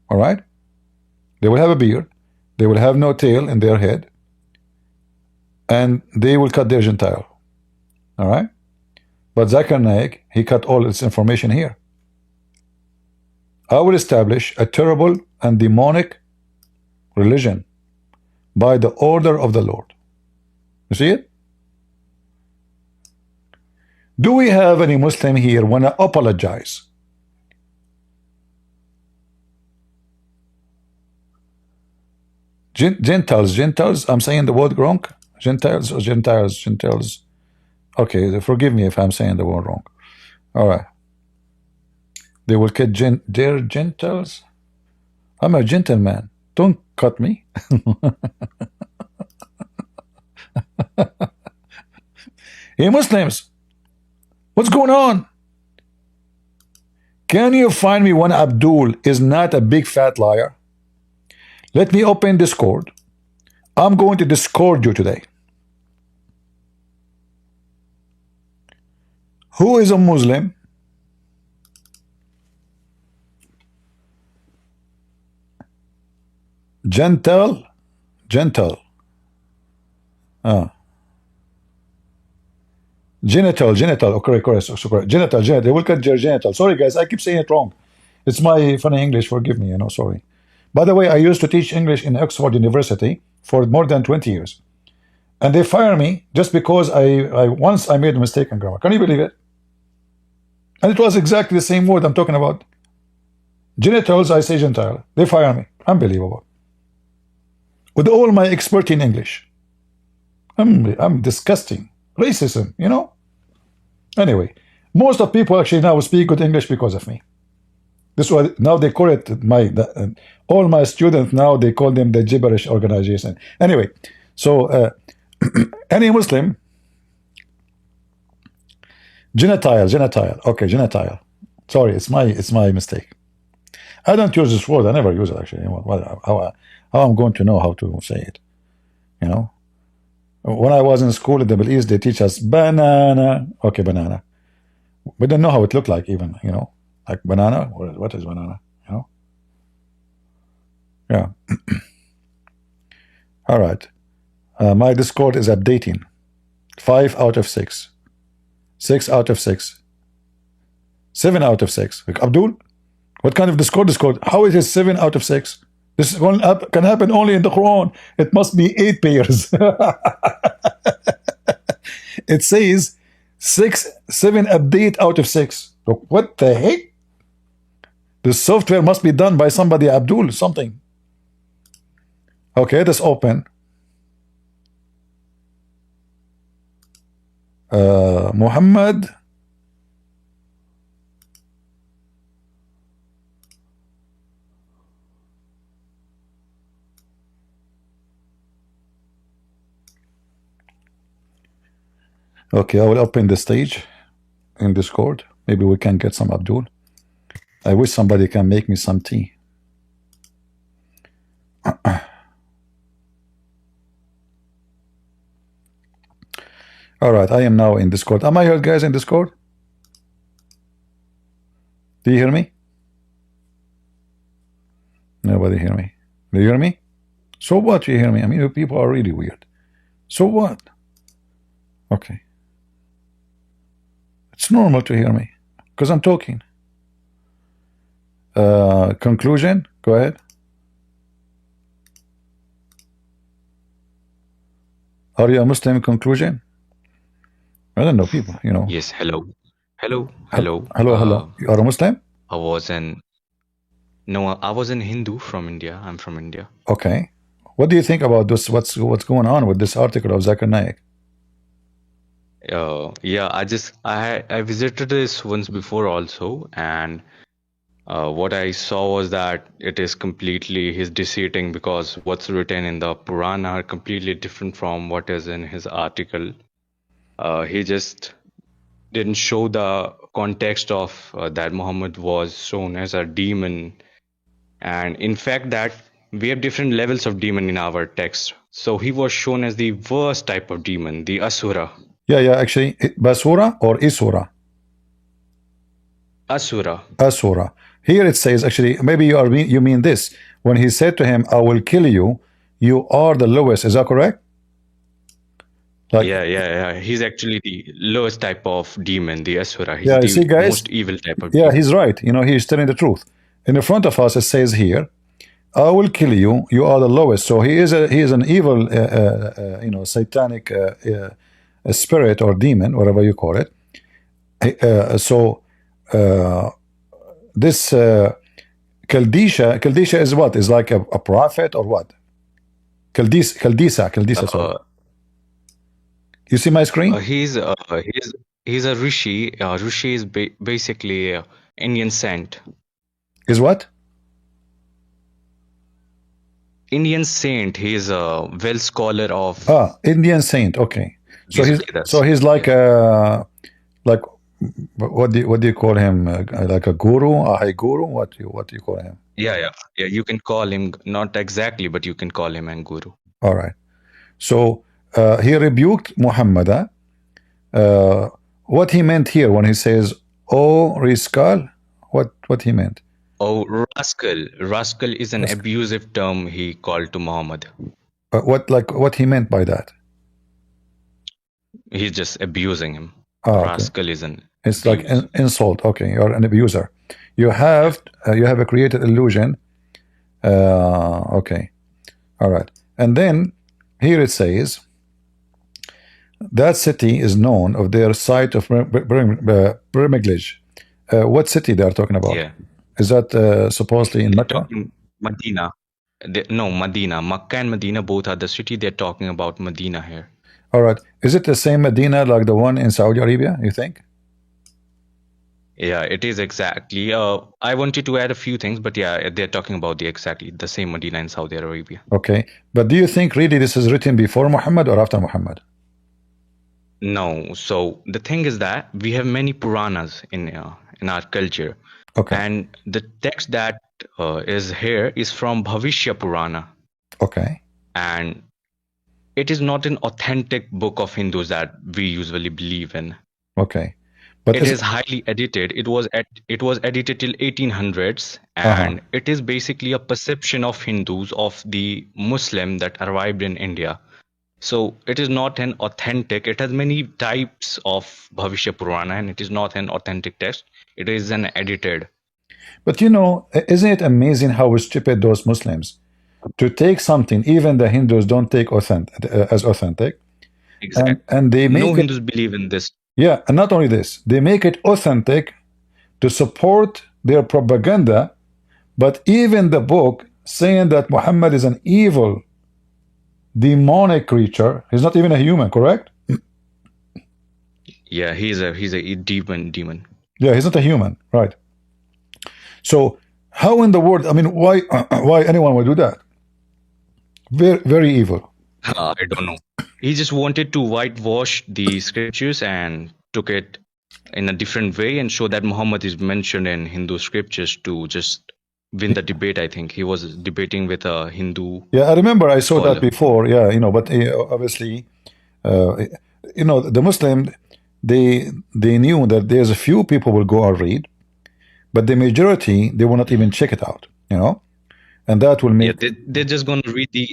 All right. They will have a beard. They will have no tail in their head, and they will cut their Gentile. All right. But Zakir Naik, he cut all its information here. I will establish a terrible and demonic religion by the order of the Lord. You see it? Do we have any Muslim here want to apologize? Gentiles, I'm saying the word wrong. Gentiles or Gentiles. Okay, forgive me if I'm saying the word wrong. All right. They will cut their Gentiles. I'm a gentleman. Don't cut me. Hey, Muslims, what's going on? Can you find me one Abdul is not a big fat liar? Let me open Discord. I'm going to Discord you today. Who is a Muslim? Gentle. Genital. Okay, correct. Genital. They will cut your genital. Sorry, guys, I keep saying it wrong. It's my funny English. Forgive me. Sorry. By the way, I used to teach English in Oxford University for more than 20 years, and they fired me just because once I made a mistake in grammar. Can you believe it? And it was exactly the same word I'm talking about. Genitals, I say Gentile. They fire me. Unbelievable. With all my expertise in English, I'm disgusting. Racism, Anyway, most of people actually now speak good English because of me. This was now they call it all my students now they call them the gibberish organization. Anyway, so any Muslim genital. Okay, genital. Sorry, it's my mistake. I don't use this word. I never use it actually. How I'm going to know how to say it? When I was in school in the Middle East, they teach us banana. Okay, banana. We don't know how it looked like even. Like banana. What is banana? Yeah. All right. My Discord is updating. 5 out of 6. 6 out of 6. 7 out of 6. Abdul, what kind of Discord? How is it 7 out of 6? This can happen only in the Quran. It must be 8 pairs. It says 7 update out of 6. Look, what the heck? The software must be done by somebody, Abdul, something. Okay, let's open. Muhammad. Okay, I will open the stage in Discord. Maybe we can get some Abdul. I wish somebody can make me some tea. All right, I am now in Discord. Am I heard, guys, in Discord? Do you hear me? Nobody hear me. Do you hear me? So what? You hear me? I mean, you people are really weird. So what? Okay. It's normal to hear me because I'm talking. Conclusion? Go ahead. Are you a Muslim? Conclusion? I don't know, people, you know. Yes, hello. Hello, Hel- hello. Hello, hello. You are a Muslim? I was an no, I was an Hindu from India. I'm from India. Okay. What do you think about this? What's going on with this article of Zakir Naik? Yeah, I visited this once before also, and what I saw was that it is completely his deceiving because what's written in the Purana are completely different from what is in his article. He just didn't show the context of that Muhammad was shown as a demon, and in fact that we have different levels of demon in our text. So he was shown as the worst type of demon, the Asura. Yeah, actually, Basura or Isura? Asura. Asura. Here it says, actually, maybe you mean this. When he said to him, I will kill you, you are the lowest. Is that correct? Like, Yeah. He's actually the lowest type of demon, the Asura. He's yeah, you the see, guys? most evil type of Yeah, demon. he's right. You know, he's telling the truth. In the front of us, it says here, I will kill you. You are the lowest. So he is an evil, you know, satanic spirit or demon, whatever you call it. This Kaldisha is what? Is like a prophet or what? Kaldisa. Sorry. You see my screen? He's a rishi. Rishi is basically Indian saint. Is what? Indian saint. He is a well scholar of. Indian saint. Okay. So Yes, he's like like what do you call him? Like a guru, a high guru? What do you call him? Yeah. You can call him, not exactly, but you can call him an guru. All right. So he rebuked Muhammad. What he meant here when he says, "Oh, rascal," what he meant? Oh, rascal. Rascal is an abusive term he called to Muhammad. What he meant by that? He's just abusing him. Okay. Rascal is an It's abuse. like an insult. Okay, you're an abuser. You have a created illusion. Okay. All right. And then here it says that city is known of their site of pilgrimage. What city they are talking about? Yeah. Is that supposedly in Mecca? Medina. No, Medina. Makkah and Medina both are the city. They're talking about Medina here. All right. Is it the same Medina like the one in Saudi Arabia, you think? Yeah, it is exactly. I wanted to add a few things, but yeah, they're talking about exactly the same Medina in Saudi Arabia. Okay. But do you think really this is written before Muhammad or after Muhammad? No. So the thing is that we have many Puranas in our culture. Okay. And the text that is here is from Bhavishya Purana. Okay. And it is not an authentic book of Hindus that we usually believe in. Okay. But it is highly edited. It was edited till 1800s, and it is basically a perception of Hindus of the Muslim that arrived in India. So it is not an authentic. It has many types of Bhavishya Purana, and it is not an authentic text. It is an edited. But you know, isn't it amazing how stupid those Muslims to take something even the Hindus don't take as authentic, Exactly. and they make no Hindus believe in this. Yeah, and not only this, they make it authentic to support their propaganda, but even the book saying that Muhammad is an evil, demonic creature. He's not even a human, correct? Yeah, he's a demon. Yeah, he's not a human, right? So how in the world? I mean, why anyone would do that? Very, very evil. I don't know. He just wanted to whitewash the scriptures and took it in a different way and show that Muhammad is mentioned in Hindu scriptures to just win the debate. I think he was debating with a Hindu. Yeah, I remember I saw that before. Yeah, you know, but obviously, you know, the Muslim, they knew that there's a few people will go and read, but the majority they will not even check it out. You know, and that will make they're just going to read the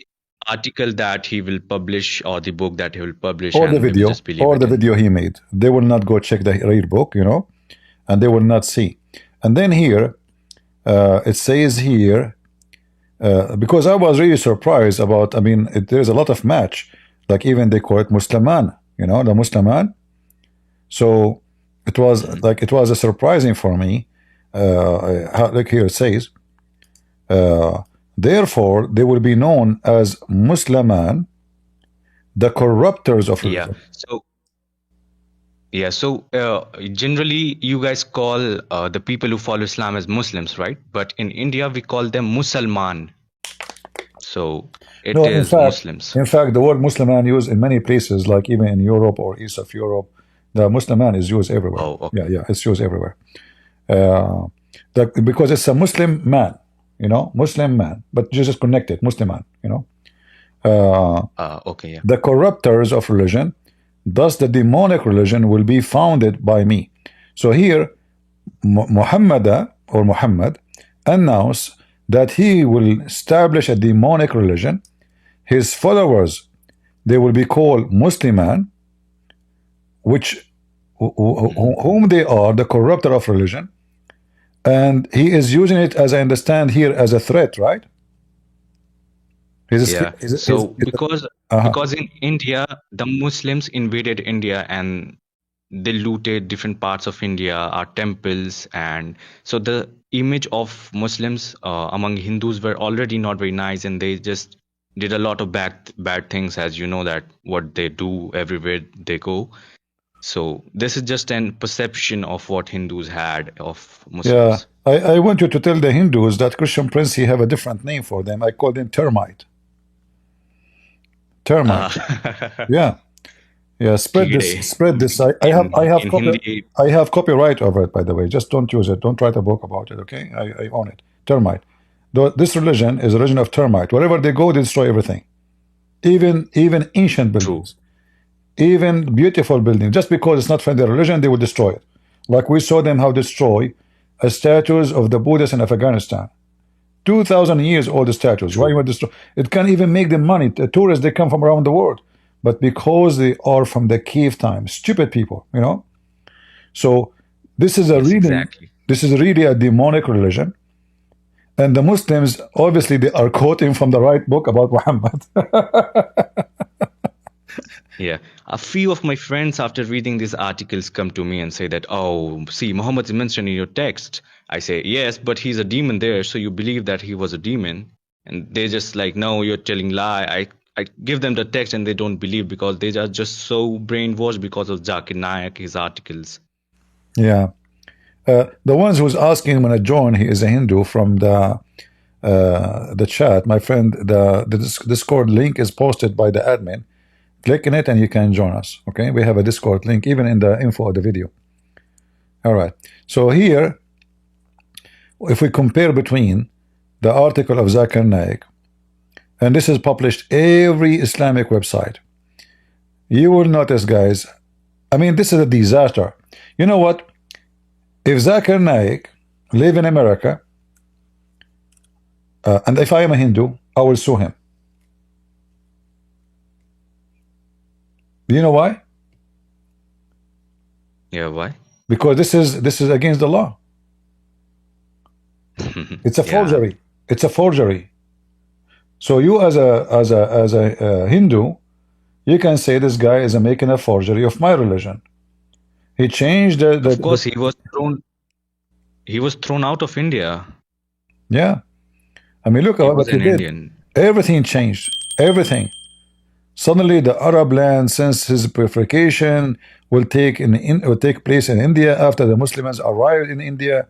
article that he will publish or the book that he will publish, or the and we will video, just believe or it the in. video he made. They will not go check the real book, you know, and they will not see. And then here, it says here, because I was really surprised about, I mean, there's a lot of match, like even they call it Musliman, you know, the Musliman. So it was like, it was a surprising for me. Look here, it says, therefore they will be known as Musliman, the corruptors of Yeah. religion. So generally you guys call the people who follow Islam as Muslims, right? But in India we call them Musalman. So it No, is Muslims. in fact, the word Musliman used in many places, like even in Europe or east of Europe, the Musliman is used everywhere. Oh, okay. Yeah, it's used everywhere. Because it's a Muslim man, you know, Muslim man, but just connected, Muslim man, you know. Okay, yeah. The corruptors of religion, thus the demonic religion will be founded by me. So here, Muhammad announced that he will establish a demonic religion. His followers, they will be called Musliman, which whom they are the corrupter of religion, and he is using it, as I understand here, as a threat, right? Because in India the Muslims invaded India and they looted different parts of India, our temples, and so the image of Muslims among Hindus were already not very nice, and they just did a lot of bad things, as you know that what they do everywhere they go. So this is just an perception of what Hindus had of Muslims. Yeah, I want you to tell the Hindus that Christian Prince, he have a different name for them. I call them Termite. Termite. Yeah. Spread this. I have copyright over it, by the way. Just don't use it. Don't write a book about it. Okay, I own it. Termite. This religion is a religion of termite. Wherever they go, they destroy everything. Even ancient buildings, even beautiful buildings. Just because it's not from their religion, they will destroy it. Like we saw them how destroy statues of the Buddhists in Afghanistan. 2,000 years old statues. Why you would destroy? It can't even make them money. The tourists, they come from around the world. But because they are from the cave time, stupid people, you know. So this is this is really a demonic religion, and the Muslims obviously they are quoting from the right book about Muhammad. Yeah, a few of my friends after reading these articles come to me and say that, oh, see, Muhammad is mentioned in your text. I say, yes, but he's a demon there, so you believe that he was a demon. And they just like, no, you're telling lie. I give them the text and they don't believe because they are just so brainwashed because of Zakir Naik, his articles. Yeah. The ones who's asking when I join, he is a Hindu from the chat. My friend, the Discord link is posted by the admin. Click in it and you can join us. Okay, we have a Discord link even in the info of the video. All right, so here if we compare between the article of Zakir Naik, and this is published every Islamic website, you will notice, guys, I mean, this is a disaster. You know what? If Zakir Naik live in America, and if I am a Hindu, I will sue him. You know why? Yeah, why? Because this is against the law. It's a forgery. Yeah. It's a forgery. So you as a Hindu, you can say this guy is making a forgery of my religion. He changed of course, he was thrown out of India. Yeah, I mean, look what he did. Indian. Everything changed. Everything. Suddenly, the Arab land, since his purification, will take place in India after the Muslims arrived in India.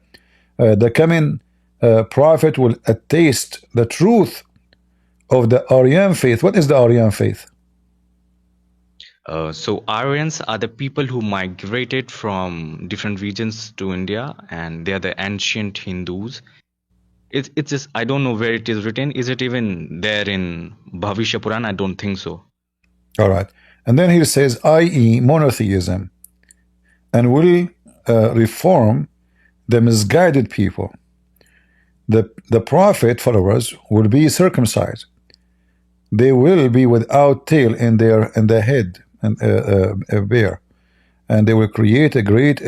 The coming prophet will attest the truth of the Aryan faith. What is the Aryan faith? So Aryans are the people who migrated from different regions to India, and they are the ancient Hindus. It's just, I don't know where it is written. Is it even there in Bhavishya Purana? I don't think so. All right. And then he says, i.e. monotheism, and will reform the misguided people. The prophet followers will be circumcised. they will be without tail in the head and bear, and they will create a great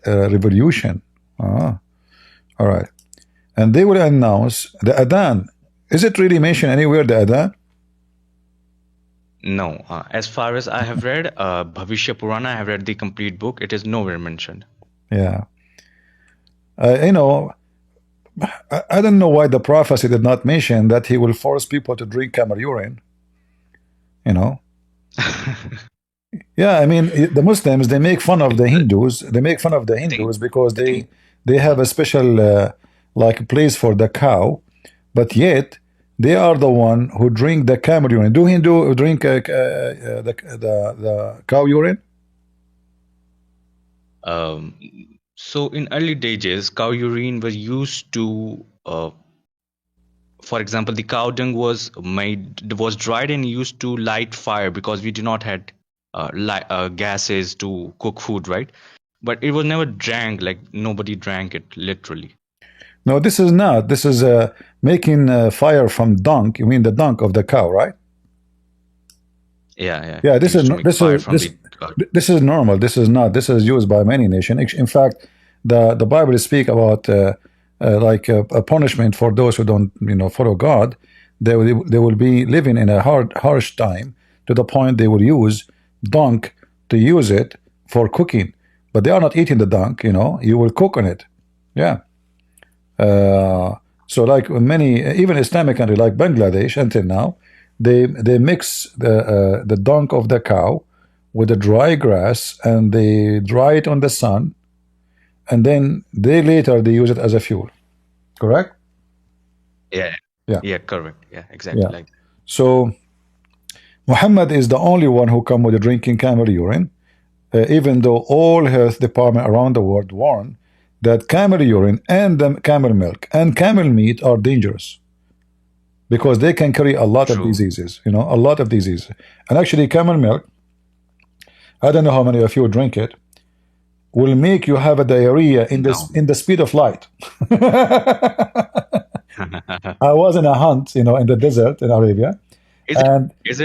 revolution. All right, and they will announce the Adhan. Is it really mentioned anywhere, the Adhan? No, as far as I have read, Bhavishya Purana, I have read the complete book. It is nowhere mentioned. Yeah. You know, I don't know why the prophecy did not mention that he will force people to drink camel urine. You know? Yeah, I mean, the Muslims, they make fun of the Hindus. They make fun of the Hindus because they have a special like place for the cow, but yet they are the one who drink the camel urine. Do Hindu drink the cow urine? So in early days, cow urine was used to, for example, the cow dung was dried and used to light fire because we do not had gases to cook food, right? But it was never drank, like nobody drank it literally. No, this is not. This is making fire from dung. You mean the dung of the cow, right? Yeah. Yeah, this is normal. This is not. This is used by many nations. In fact, the Bible speak about like a punishment for those who don't follow God. They will be living in a harsh time to the point they will use dung to use it for cooking, but they are not eating the dung. You will cook on it. Yeah. So like many, even Islamic country like Bangladesh until now, they mix the dung of the cow with the dry grass and they dry it on the sun, and then later they use it as a fuel. Correct? Yeah, correct. Yeah, exactly. Yeah. Like so Muhammad is the only one who come with drinking camel urine, even though all health department around the world warn that camel urine and the camel milk and camel meat are dangerous because they can carry a lot of diseases, a lot of diseases. And actually camel milk, I don't know how many of you drink it, will make you have a diarrhea in the speed of light. I was in a hunt, in the desert in Arabia. Is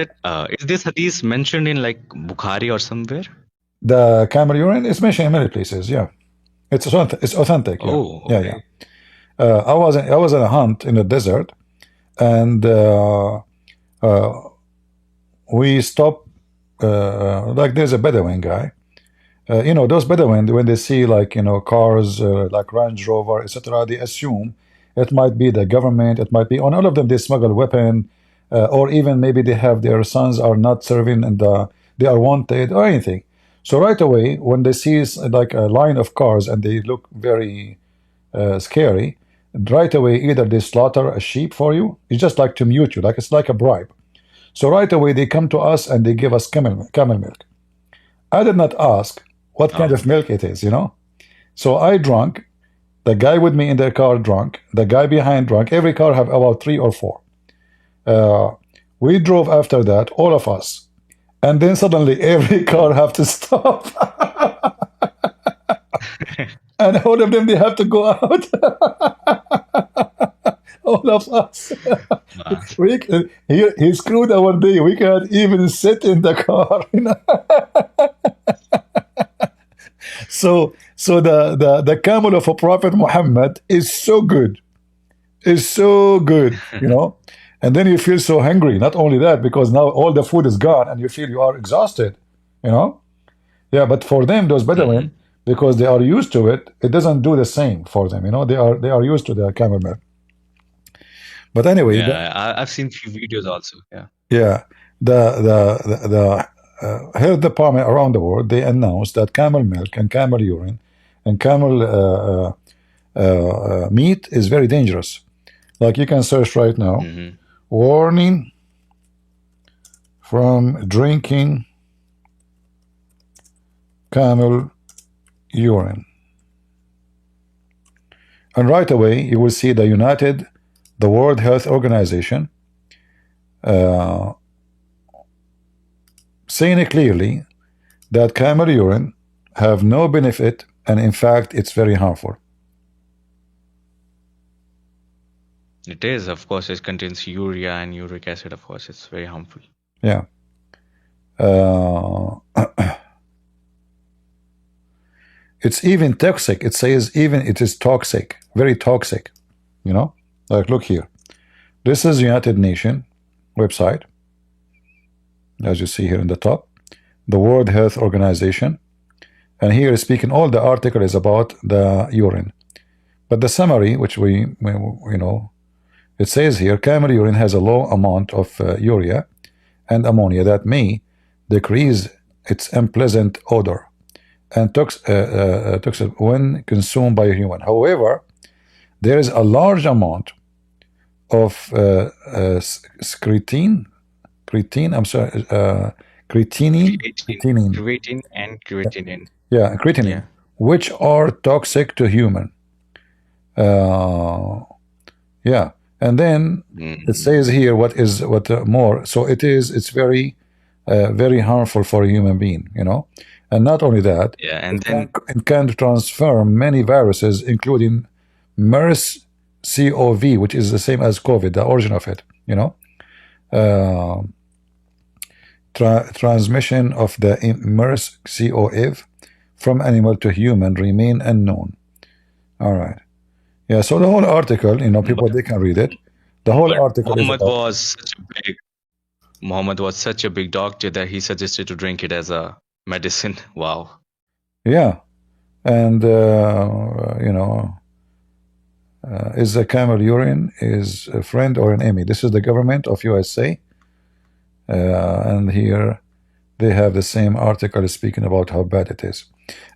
this hadith mentioned in like Bukhari or somewhere? The camel urine is mentioned in many places. Yeah, it's authentic. Yeah. Oh, okay. Yeah. I was in a hunt in the desert, and we stopped. Like there's a Bedouin guy. Those Bedouin, when they see like cars like Range Rover, etc., they assume it might be the government. It might be on all of them. They smuggle weapon, or even maybe they have their sons are not serving and they are wanted or anything. So right away, when they see like a line of cars and they look very scary, right away either they slaughter a sheep for you. It's just like to mute you, like it's like a bribe. So right away they come to us and they give us camel milk. I did not ask what kind of milk it is, So I drank. The guy with me in their car drank. The guy behind drank. Every car have about 3 or 4. We drove after that, all of us. And then suddenly every car have to stop. And all of them, they have to go out. All of us. He screwed our day. We can't even sit in the car. So the camel of a Prophet Muhammad is so good. Is so good, And then you feel so hungry. Not only that, because now all the food is gone and you feel you are exhausted, Yeah, but for them, those Bedouin, because they are used to it, it doesn't do the same for them, They are used to the camel milk. But anyway, I've seen few videos also. Yeah, the health department around the world, they announced that camel milk and camel urine and camel meat is very dangerous. Like you can search right now, warning from drinking camel urine. And right away, you will see the World Health Organization saying it clearly that camel urine have no benefit, and in fact, it's very harmful. It is, of course, it contains urea and uric acid, of course. It's very harmful. Yeah. Uh, it's even toxic. It says even it is toxic, very toxic. You know, like look here. This is United Nations website, as you see here in the top, the World Health Organization, and here is speaking. All the article is about the urine, but the summary, which we you know, it says here, camel urine has a low amount of urea and ammonia that may decrease its unpleasant odor and toxic when consumed by a human. However, there is a large amount of creatine, I'm sorry, creatinine, Creatine and creatinine. yeah, creatinine, Yeah. which are toxic to human. Yeah, and then it says here what more. So it's very very harmful for a human being, you know. And not only that, Yeah, and then it can transfer many viruses, including MERS-CoV, which is the same as COVID, the origin of it, you know. Transmission of the MERS-CoV from animal to human remain unknown. All right. Yeah, so the whole article, you know, people, they can read it. The whole article Muhammad is was such a big doctor that he suggested to drink it as a medicine. Wow. yeah, and you know, is the camel urine is a friend or an enemy? This is the government of USA, and here they have the same article speaking about how bad it is.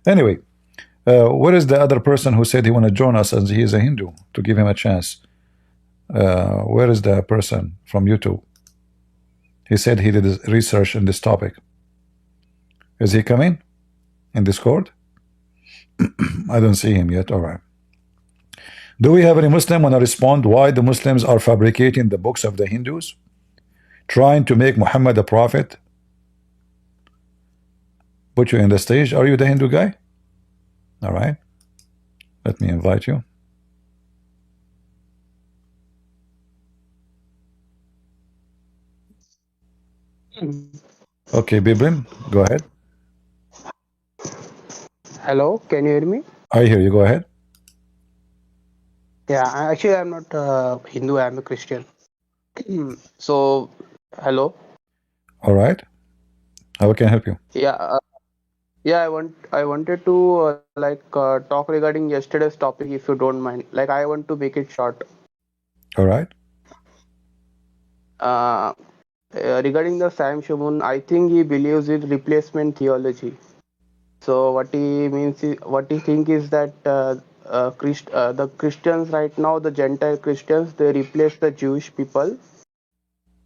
Anyway, where is the other person who said he want to join us and he is a Hindu, to give him a chance? Where is the person from YouTube? He said he did his research in this topic. Is he coming in Discord? I don't see him yet. All right. Do we have any Muslim want to respond why the Muslims are fabricating the books of the Hindus, trying to make Muhammad a prophet? Put you in the stage. Are you the Hindu guy? All right. Let me invite you. Okay, Biblim, go ahead. Hello, can you hear me? I hear you. Go ahead. Yeah, actually, I'm not Hindu. I'm a Christian. So, hello. All right. How can I help you? Yeah, yeah. I wanted to talk regarding yesterday's topic, if you don't mind. Like, I want to make it short. All right. Regarding the Sam Shamoun, I think he believes in replacement theology. So what he means, what he think is that the Christians right now, the Gentile Christians, they replace the Jewish people.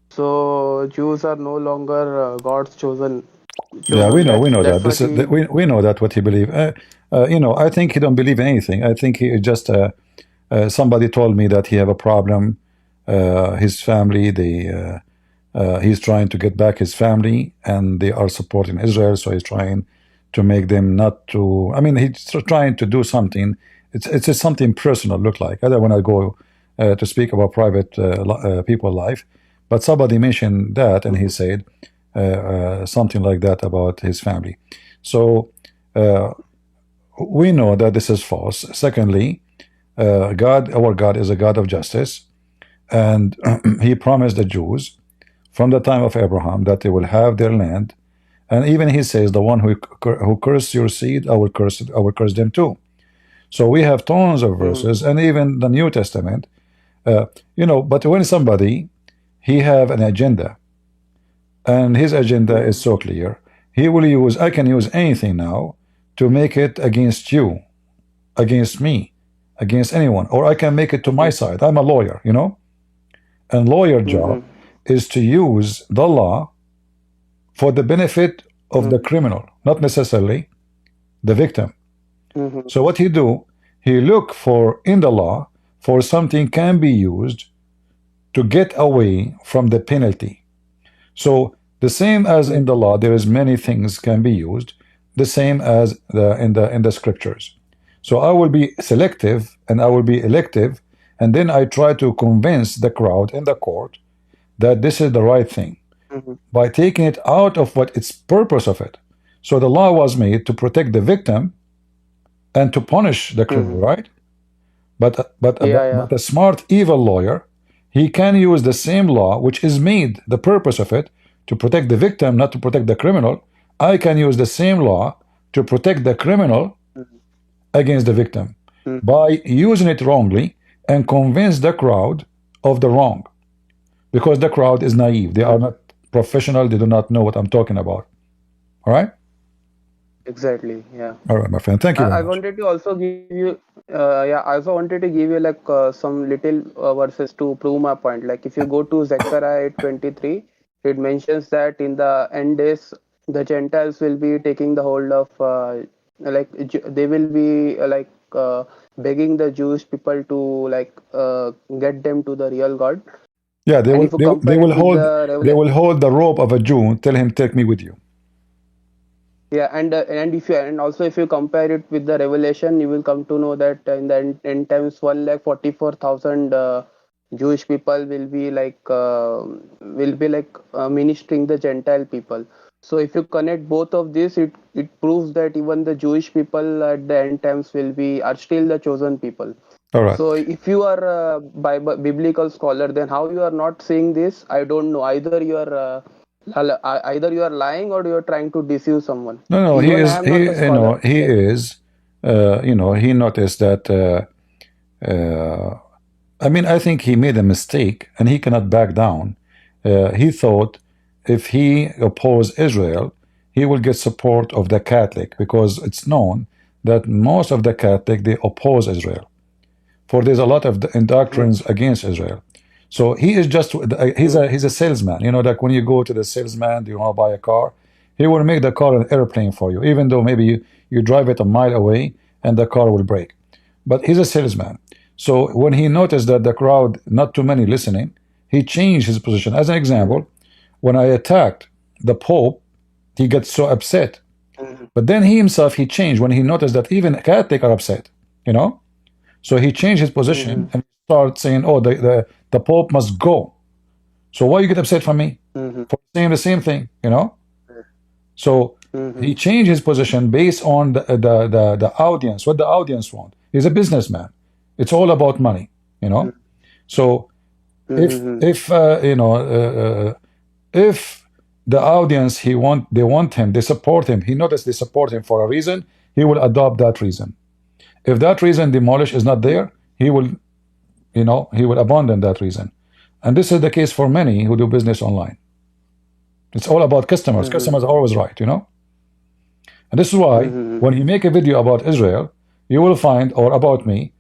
So Jews are no longer God's chosen. Yeah, we know that. That's This what is he. we know that what he believe. You know, I think he don't believe in anything. I think he just somebody told me that he have a problem. His family, he's trying to get back his family, and they are supporting Israel. So he's trying to make them not to. I mean, he's trying to do something. It's just something personal. Look like I don't want to go to speak about private people life, but somebody mentioned that, and he said something like that about his family. So we know that this is false. Secondly, God, our God, is a God of justice, and He promised the Jews from the time of Abraham that they will have their land. And even he says, the one who curses your seed, I will curse them too. So we have tons of verses, and even the New Testament, you know. But when somebody, he have an agenda, and his agenda is so clear, he will use. I can use anything now to make it against you, against me, against anyone, or I can make it to my side. I'm a lawyer, you know, and lawyer job is to use the law for the benefit of the criminal, not necessarily the victim. So what he do, he look for in the law for something can be used to get away from the penalty. So the same as in the law, there is many things can be used, the same as in the scriptures. So I will be selective and I will be elective and then I try to convince the crowd in the court that this is the right thing by taking it out of what its purpose of it. So the law was made to protect the victim and to punish the criminal, right? But a smart evil lawyer, he can use the same law which is made, the purpose of it, to protect the victim, not to protect the criminal. I can use the same law to protect the criminal against the victim by using it wrongly and convince the crowd of the wrong, because the crowd is naive. They are not professional. They do not know what I'm talking about. All right? Exactly. Yeah. All right, my friend. Thank you I very much. wanted to also give you, I also wanted to give you like some little verses to prove my point. Like if you go to Zechariah 8:23, it mentions that in the end days, the Gentiles will be taking the hold of, they will be begging the Jewish people to get them to the real God. Yeah, they And will if you they, will- they compare it will with hold the they Revelation, will hold the rope of a Jew, tell him, take me with you. yeah, and if you and also if you compare it with the Revelation, you will come to know that in the end times 1,44,000 Jewish people will be ministering the Gentile people. So if you connect both of this, it proves that even the Jewish people at the end times are still the chosen people. All right. So if you are a biblical scholar, then how you are not seeing this? I don't know. Either you are lying or you are trying to deceive someone. No, he Even I is am he not a scholar. he Like, is he noticed that I mean, I think he made a mistake and he cannot back down. He thought if he oppose Israel, he will get support of the Catholic, because it's known that most of the Catholic, they oppose Israel. For there's a lot of doctrines against Israel. So he is just he's a salesman. You know, like when you go to the salesman, do you want to buy a car? He will make the car an airplane for you, even though maybe you drive it a mile away and the car will break. But he's a salesman. So when he noticed that the crowd, not too many listening, he changed his position. As an example, when I attacked the Pope, he gets so upset. But then he himself, he changed when he noticed that even Catholic are upset, you know? So he changed his position and started saying, oh, the Pope must go. So why you get upset from me? For saying the same thing, you know? So he changed his position based on the audience, what the audience want. He's a businessman. It's all about money, you know? So if if the audience they want him, they support him, he noticed they support him for a reason, he will adopt that reason. If that reason demolish is not there, he will abandon that reason. And this is the case for many who do business online. It's all about customers. Customers are always right, you know? And this is why when he make a video about Israel, you will find, or about me,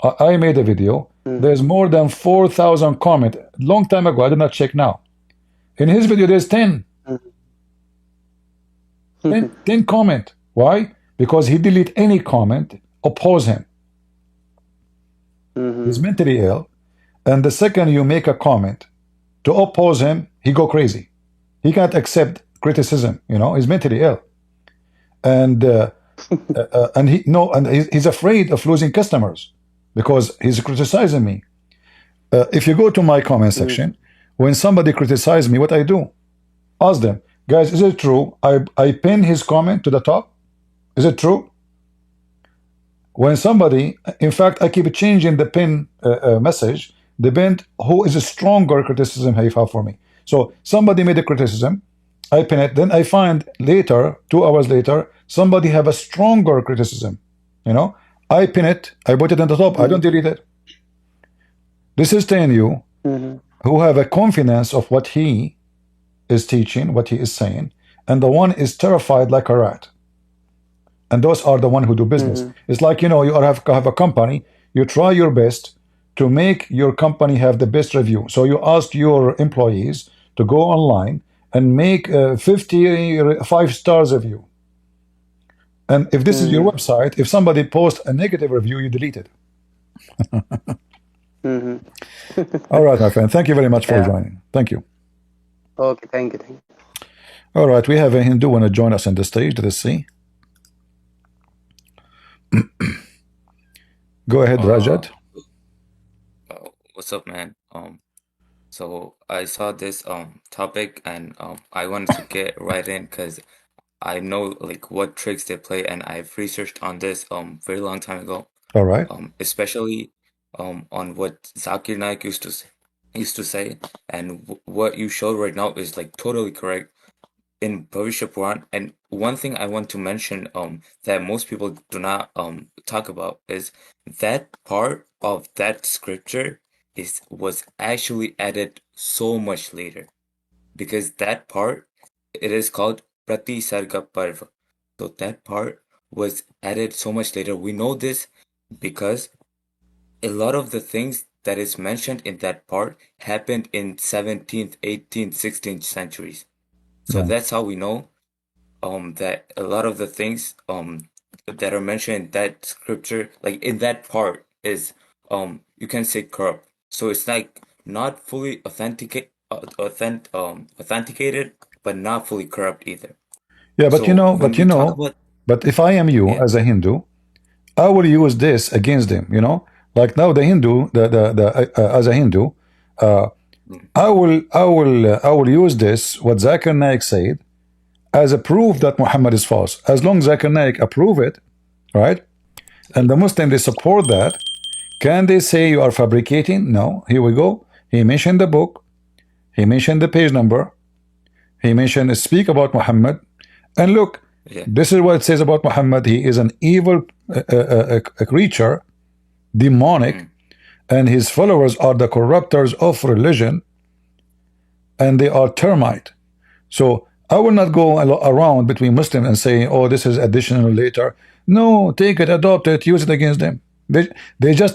I made a video, there's more than 4,000 comments. Long time ago, I did not check now. In his video, there's 10. 10 comment. Why? Because he delete any comment, oppose him. He's mentally ill. And the second you make a comment to oppose him, he go crazy. He can't accept criticism, you know, he's mentally ill. And he's afraid of losing customers because he's criticizing me. If you go to my comment section, when somebody criticizes me, what I do? Ask them, guys, is it true? I pin his comment to the top. Is it true? When somebody, in fact, I keep changing the pin message, depend who is a stronger criticism he have for me. So somebody made a criticism, I pin it, then I find later, 2 hours later, somebody have a stronger criticism. You know, I pin it, I put it on the top, I don't delete it. This is telling you who have a confidence of what he is teaching, what he is saying, and the one is terrified like a rat. And those are the one who do business. It's like, you know, you have a company, you try your best to make your company have the best review. So you ask your employees to go online and make 55 stars review. And if this is your website, if somebody posts a negative review, you delete it. All right, my friend. Thank you very much for joining. Thank you. Okay, thank you. All right, we have a Hindu want to join us on the stage. Let us see. Go ahead, Rajat. what's up, man? So I saw this topic and I wanted to get right in because I know like what tricks they play, and I've researched on this very long time ago. All right. Especially on what Zakir Naik used to say, and what you showed right now is like totally correct in Bhavishya Purana. And one thing I want to mention that most people do not talk about is that part of that scripture was actually added so much later, because that part, it is called Prati Sarga Parva. So that part was added so much later. We know this because a lot of the things that is mentioned in that part happened in 17th, 18th, 16th centuries. So Yeah. that's how we know that a lot of the things that are mentioned in that scripture, like in that part, is you can say corrupt. So it's like not fully authenticated, but not fully corrupt either. Yeah, but So when we talk about, but if I am you yeah, as a Hindu, I will use this against them. Like now the Hindu, as a Hindu, mm, I will use this what Zakir Naik said as a proof that Muhammad is false. As long as Zakir Naik approve it, right? And the Muslim they support that. Can they say you are fabricating? No. Here we go. He mentioned the book. He mentioned the page number. He mentioned speak about Muhammad. And look, yeah, this is what it says about Muhammad. He is an evil a creature, demonic, mm, and his followers are the corrupters of religion, and they are termite. So I will not go around between Muslims and say, oh, this is additional later. No, take it, adopt it, use it against them. They just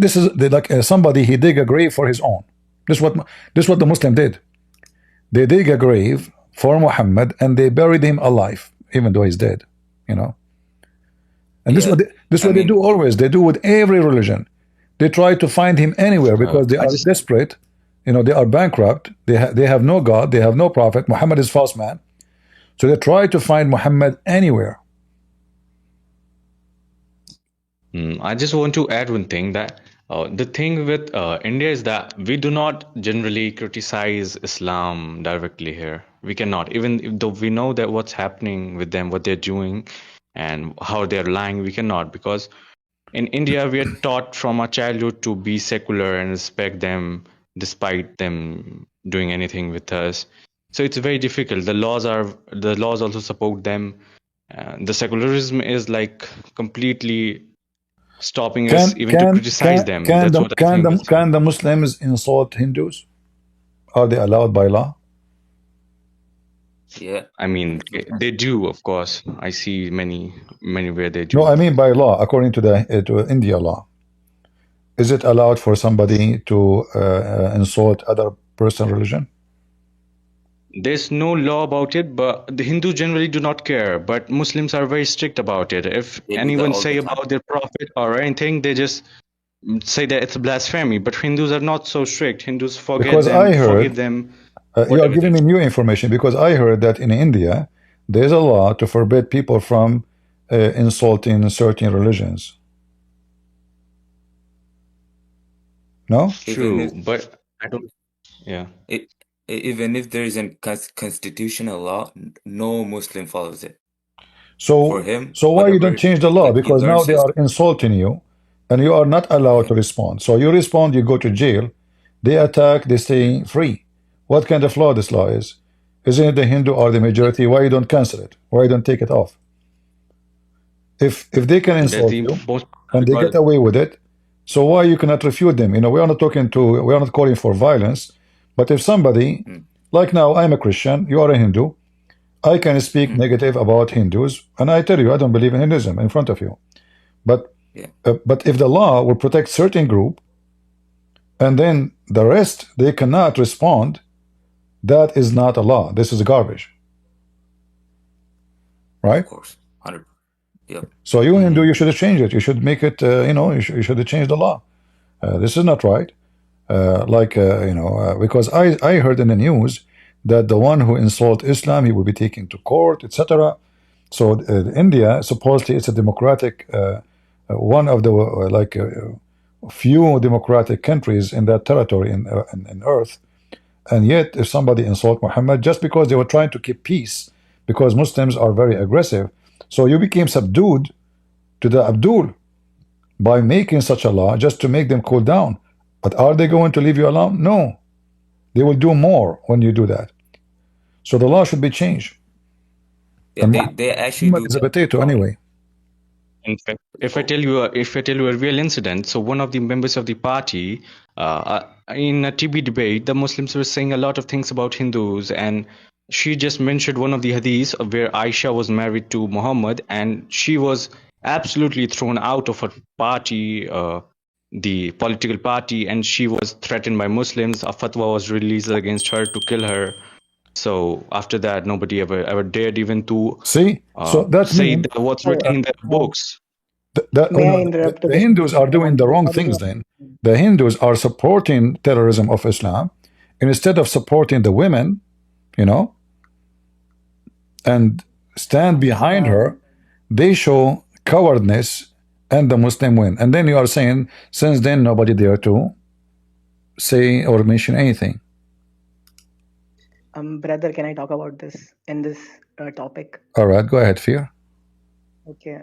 this is like somebody he dig a grave for his own. This what the Muslim did. They dig a grave for Muhammad and they buried him alive, even though he's dead. And yeah. this I what they do mean, always. They do with every religion. They try to find him anywhere because they I are just desperate. They are bankrupt. They have no God. They have no prophet. Muhammad is false man. So they try to find Muhammad anywhere. I just want to add one thing that the thing with India is that we do not generally criticize Islam directly here. We cannot, even though we know that what's happening with them, what they're doing, and how they're lying, we cannot, because in India we are taught from our childhood to be secular and respect them despite them doing anything with us. So it's very difficult. The laws also support them. The secularism is like completely stopping us even to criticize them. That's what I think is. Can the Muslims insult Hindus? Are they allowed by law? yeah, I mean, they do, of course. I see many where they No, do. I mean by law, according to the to India law. Is it allowed for somebody to insult other person religion? There's no law about it, but the Hindus generally do not care. But Muslims are very strict about it. If they do that anyone all say the time. about their prophet or anything, they just say that it's blasphemy. But Hindus are not so strict. Hindus Because I forgive heard them, you are whatever they giving me do. new information. Because I heard that in India there's a law to forbid people from insulting certain religions. No? Even True, if but I don't. Yeah. it, even if there is a constitutional law, no Muslim follows it. For So him, so why you don't whatever, change the law? like he Because now learns they his, are insulting you, and you are not allowed yeah, to respond. So you respond, you go to jail. They attack, they stay free. What kind of law this law is? Isn't it the Hindu or the majority? Why you don't cancel it? Why you don't take it off? If they can That's insult the you most and they because get away with it, so why you cannot refute them? We are not we are not calling for violence. But if somebody, mm, like now, I'm a Christian, you are a Hindu, I can speak mm, negative about Hindus, and I tell you I don't believe in Hinduism in front of you. yeah, But if the law will protect certain group, and then the rest they cannot respond, that is not a law. This is garbage, of right? course, 100, yep, So you Hindu, Mhm. you should change it. You should make it. You should change the law. This is not right. Because I heard in the news that the one who insult Islam, he will be taken to court, etc. So India supposedly it's a democratic one of the few democratic countries in that territory in earth. And yet, if somebody insult Muhammad just because they were trying to keep peace, because Muslims are very aggressive, so you became subdued to the Abdul by making such a law just to make them cool down. But are they going to leave you alone? No. They will do more when you do that. So the law should be changed. Yeah, And they actually Muhammad do is a that. potato anyway. In fact, if I tell you, a real incident, so one of the members of the party, in a TB debate, the Muslims were saying a lot of things about Hindus, and she just mentioned one of the hadiths where Aisha was married to Muhammad, and she was absolutely thrown out of her party, the political party, and she was threatened by Muslims. A fatwa was released against her to kill her. So after that, nobody ever dared even to See? So that say means that what's written in their books. May I interrupt the this? Hindus are doing the wrong things then. The Hindus are supporting terrorism of Islam, and instead of supporting the women, you know, and stand behind her, they show cowardness and the Muslim win. And then you are saying, since then, nobody dare to say or mention anything. Brother, can I talk about this in this topic? All right, go ahead, Fear. Okay.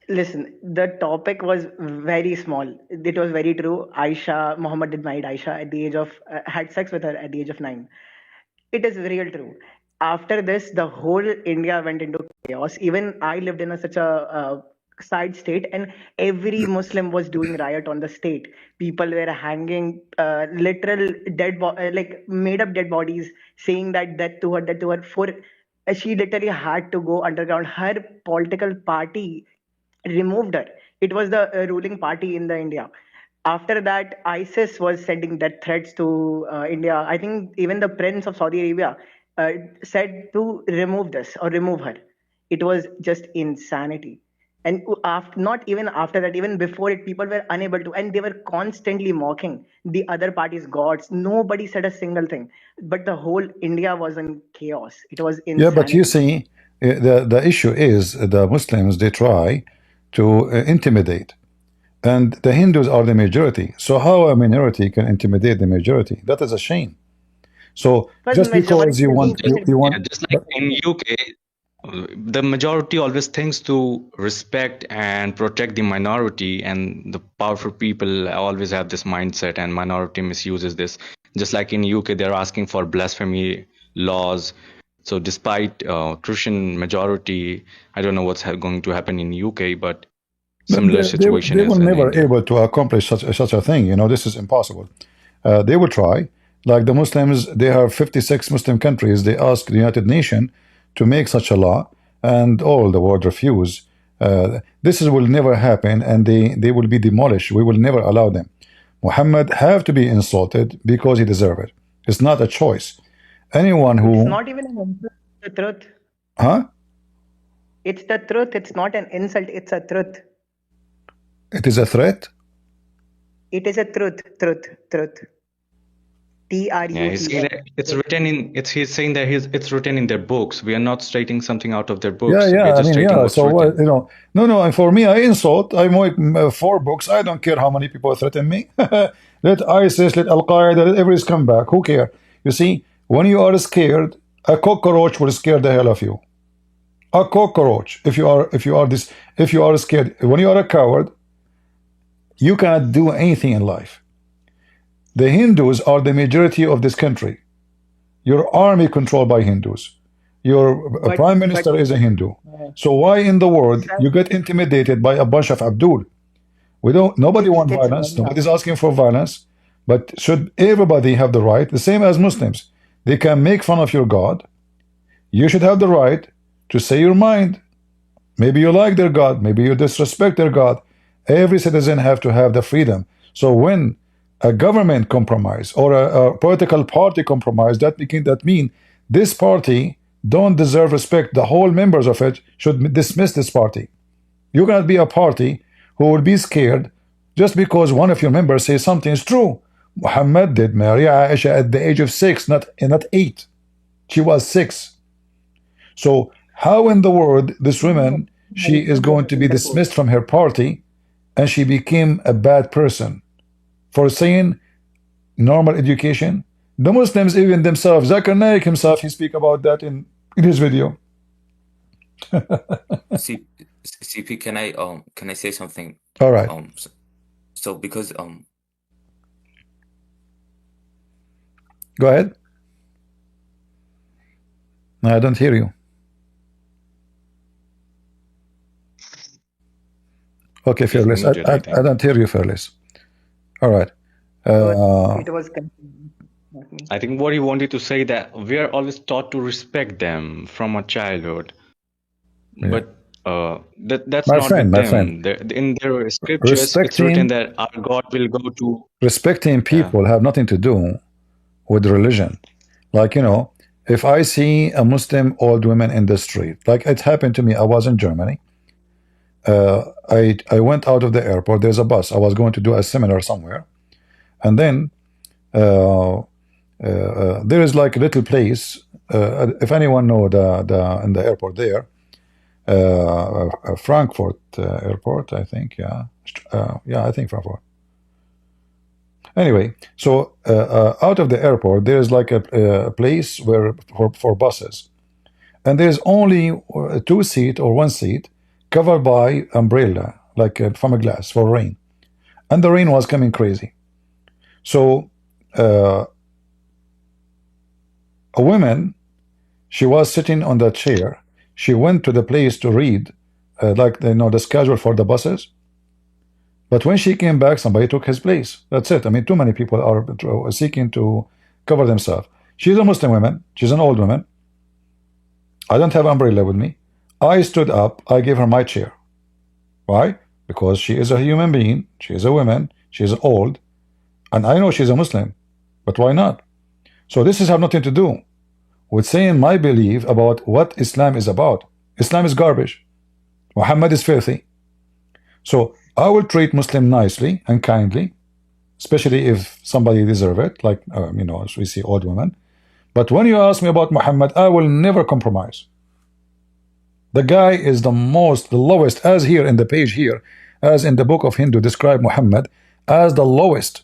Listen, the topic was very small. It was very true. Muhammad did marry Aisha at the age of, had sex with her at the age of 9. It is real true. After this, the whole India went into chaos. Even I lived in such a side state, and every Muslim was doing riot on the state. People were hanging literal like made up dead bodies, saying that death to her, death to her. For she literally had to go underground. Her political party removed her. It was the ruling party in the India. After that, ISIS was sending death threats to India. I think even the Prince of Saudi Arabia said to remove this or remove her. It was just insanity. And after, not even after that, even before it, people were unable to, and they were constantly mocking the other party's gods. Nobody said a single thing, but the whole India was in chaos. It was insanity. Yeah, but you see, the issue is the Muslims, they try to intimidate. And the Hindus are the majority. So how a minority can intimidate the majority? That is a shame. So But just because you want, Yeah, just like in UK, the majority always thinks to respect and protect the minority, and the powerful people always have this mindset, and minority misuses this. Just like in UK, they're asking for blasphemy laws. So despite Christian majority, I don't know what's going to happen in UK, but similar situation they is will in never India. able to accomplish such a thing. You know, this is impossible. They will try. Like the Muslims, they have 56 Muslim countries. They ask the United Nations to make such a law, and all the world refuse. Will never happen, and they will be demolished. We will never allow them. Muhammad have to be insulted because he deserves it. It's not a choice. Anyone who... It's not even an insult, it's the truth. Huh? It's the truth. It's not an insult. It's a truth. It is a threat? It is a truth. Truth. T-R-U-T. Yeah, he's saying that it's written in. He's saying that it's written in their books. We are not stating something out of their books. Yeah. We're just stating what's So written. you know, no. And for me, I insult. I make 4 books. I don't care how many people threaten me. Let ISIS, let Al Qaeda, let everyone come back. Who care? You see, when you are scared, a cockroach will scare the hell of you. A cockroach. If you are scared, when you are a coward, you cannot do anything in life. The Hindus are the majority of this country. Your army controlled by Hindus. Your prime minister is a Hindu. So why in the world you get intimidated by a bunch of Abdul? Nobody wants violence. Nobody's asking for violence. But should everybody have the right, the same as Muslims? They can make fun of your God. You should have the right to say your mind. Maybe you like their God. Maybe you disrespect their God. Every citizen have to have the freedom. So when a government compromise or a political party compromise, that mean this party don't deserve respect. The whole members of it should dismiss this party. You cannot be a party who will be scared just because one of your members says something is true. Muhammad did marry Aisha at the age of 6, not 8. She was 6. So how in the world this woman, she is going to be dismissed from her party and she became a bad person for saying normal education. The Muslims even themselves, Zakir Naik himself, he speak about that in his video. CP, can I say something? All right. So because Go ahead. No, I don't hear you. Okay, He's Fearless. muted, I think. I don't hear you, Fearless. All right. It was not me. I think what he wanted to say that we are always taught to respect them from our childhood, Yeah. but that's My not friend, with my friend. them. In their scriptures, it's written that our God will go to. Respecting people have nothing to do with religion. Like, you know, if I see a Muslim old woman in the street, like it happened to me, I was in Germany. I went out of the airport. There's a bus. I was going to do a seminar somewhere, and then there is like a little place. If anyone know the in the airport there, Frankfurt airport, I think. Yeah, I think Frankfurt. Anyway, so out of the airport, there is like a place where for buses, and there's only 2 seat or 1 seat covered by umbrella, like from a glass for rain, and the rain was coming crazy. So a woman, she was sitting on that chair. She went to the place to read, like the schedule for the buses. But when she came back, somebody took his place. That's it. I mean, too many people are seeking to cover themselves. She's a Muslim woman. She's an old woman. I don't have umbrella with me. I stood up. I gave her my chair. Why? Because she is a human being. She is a woman. She is old. And I know she's a Muslim. But why not? So this has have nothing to do with saying my belief about what Islam is about. Islam is garbage. Muhammad is filthy. So I will treat Muslim nicely and kindly, especially if somebody deserve it, like as we see old women. But when you ask me about Muhammad, I will never compromise. The guy is the lowest, as here in the page here, as in the book of Hindu describe Muhammad as the lowest.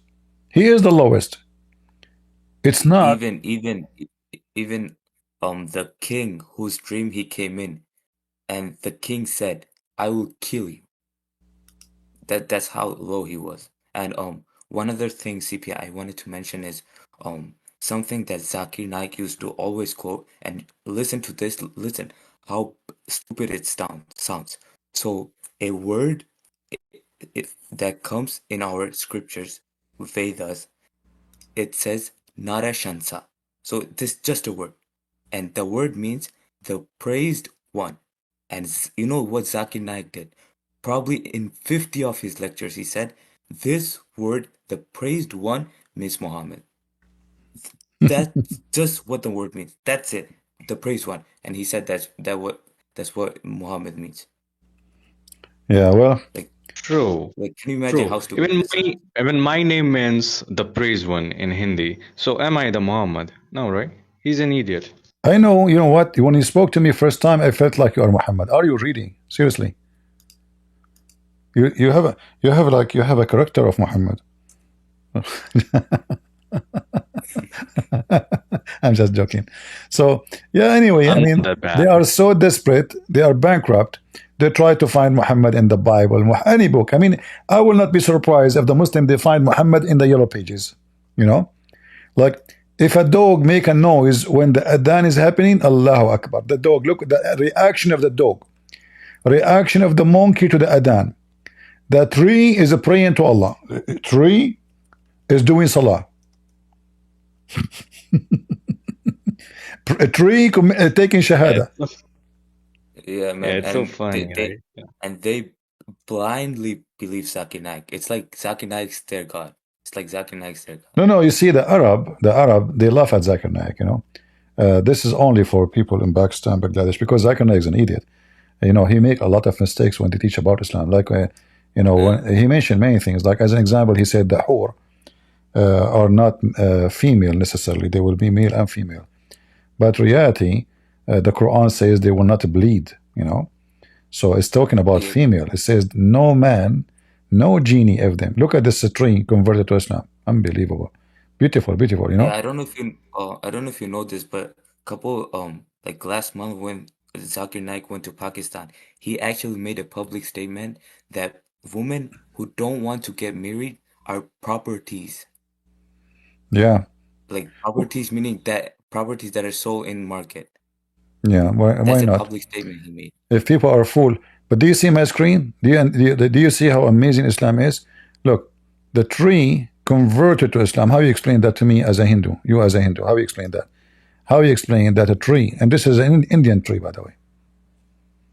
He is the lowest. It's not even the king whose dream he came in, and the king said, "I will kill you." That's how low he was. And one other thing, CP, I wanted to mention is something that Zakir Naik used to always quote, and listen to this, listen how stupid it sounds. So a word that comes in our scriptures, Vedas, it says Narashansa. So this is just a word. And the word means the praised one. And you know what Zakir Naik did? Probably in 50 of his lectures, he said, this word, the praised one, means Muhammad. That's just what the word means. That's it. The praised one. And he said that's what Muhammad means. Yeah, well, like True. Like, can you imagine True. how stupid this is? Even my name means the praised one in Hindi. So am I the Muhammad? No, right? He's an idiot. I know. You know what? When you spoke to me first time, I felt like you are Muhammad. Are you reading? Seriously? You have a character of Muhammad. I'm just joking. So yeah. Anyway, I'm I not mean, that bad. they are so desperate. They are bankrupt. They try to find Muhammad in the Bible, any book. I mean, I will not be surprised if the Muslim they find Muhammad in the yellow pages. Like if a dog make a noise when the adhan is happening, Allahu Akbar. The dog, look at the reaction of the dog, reaction of the monkey to the adhan. The tree is praying to Allah. The tree is doing salah. A tree taking shahada. Yeah, man. It's so funny, right? Yeah. And they blindly believe Zakir Naik. It's like Zakir Naik's their God. It's like Zakir Naik's their God. No, you see, the Arab, they laugh at Zakir Naik, This is only for people in Pakistan, Bangladesh, because Zakir Naik is an idiot. He make a lot of mistakes when they teach about Islam. Like, when he mentioned many things. Like, as an example, he said the hur are not female necessarily. They will be male and female. But reality, the Quran says they will not bleed, So it's talking about female. It says no man No genie of them. Look at this tree converted to Islam. Unbelievable. Beautiful, beautiful, you know? Yeah, I don't know if you I don't know if you know this, but couple like last month when Zakir Naik went to Pakistan, he actually made a public statement that women who don't want to get married are properties. Yeah. Like properties meaning that properties that are sold in market. Yeah. Why That's a not? public statement he made. If people are full. But do you see my screen? Do you see how amazing Islam is? Look, the tree converted to Islam. How you explain that to me as a Hindu? You as a Hindu, how you explain that? How you explain that a tree, and this is an Indian tree, by the way,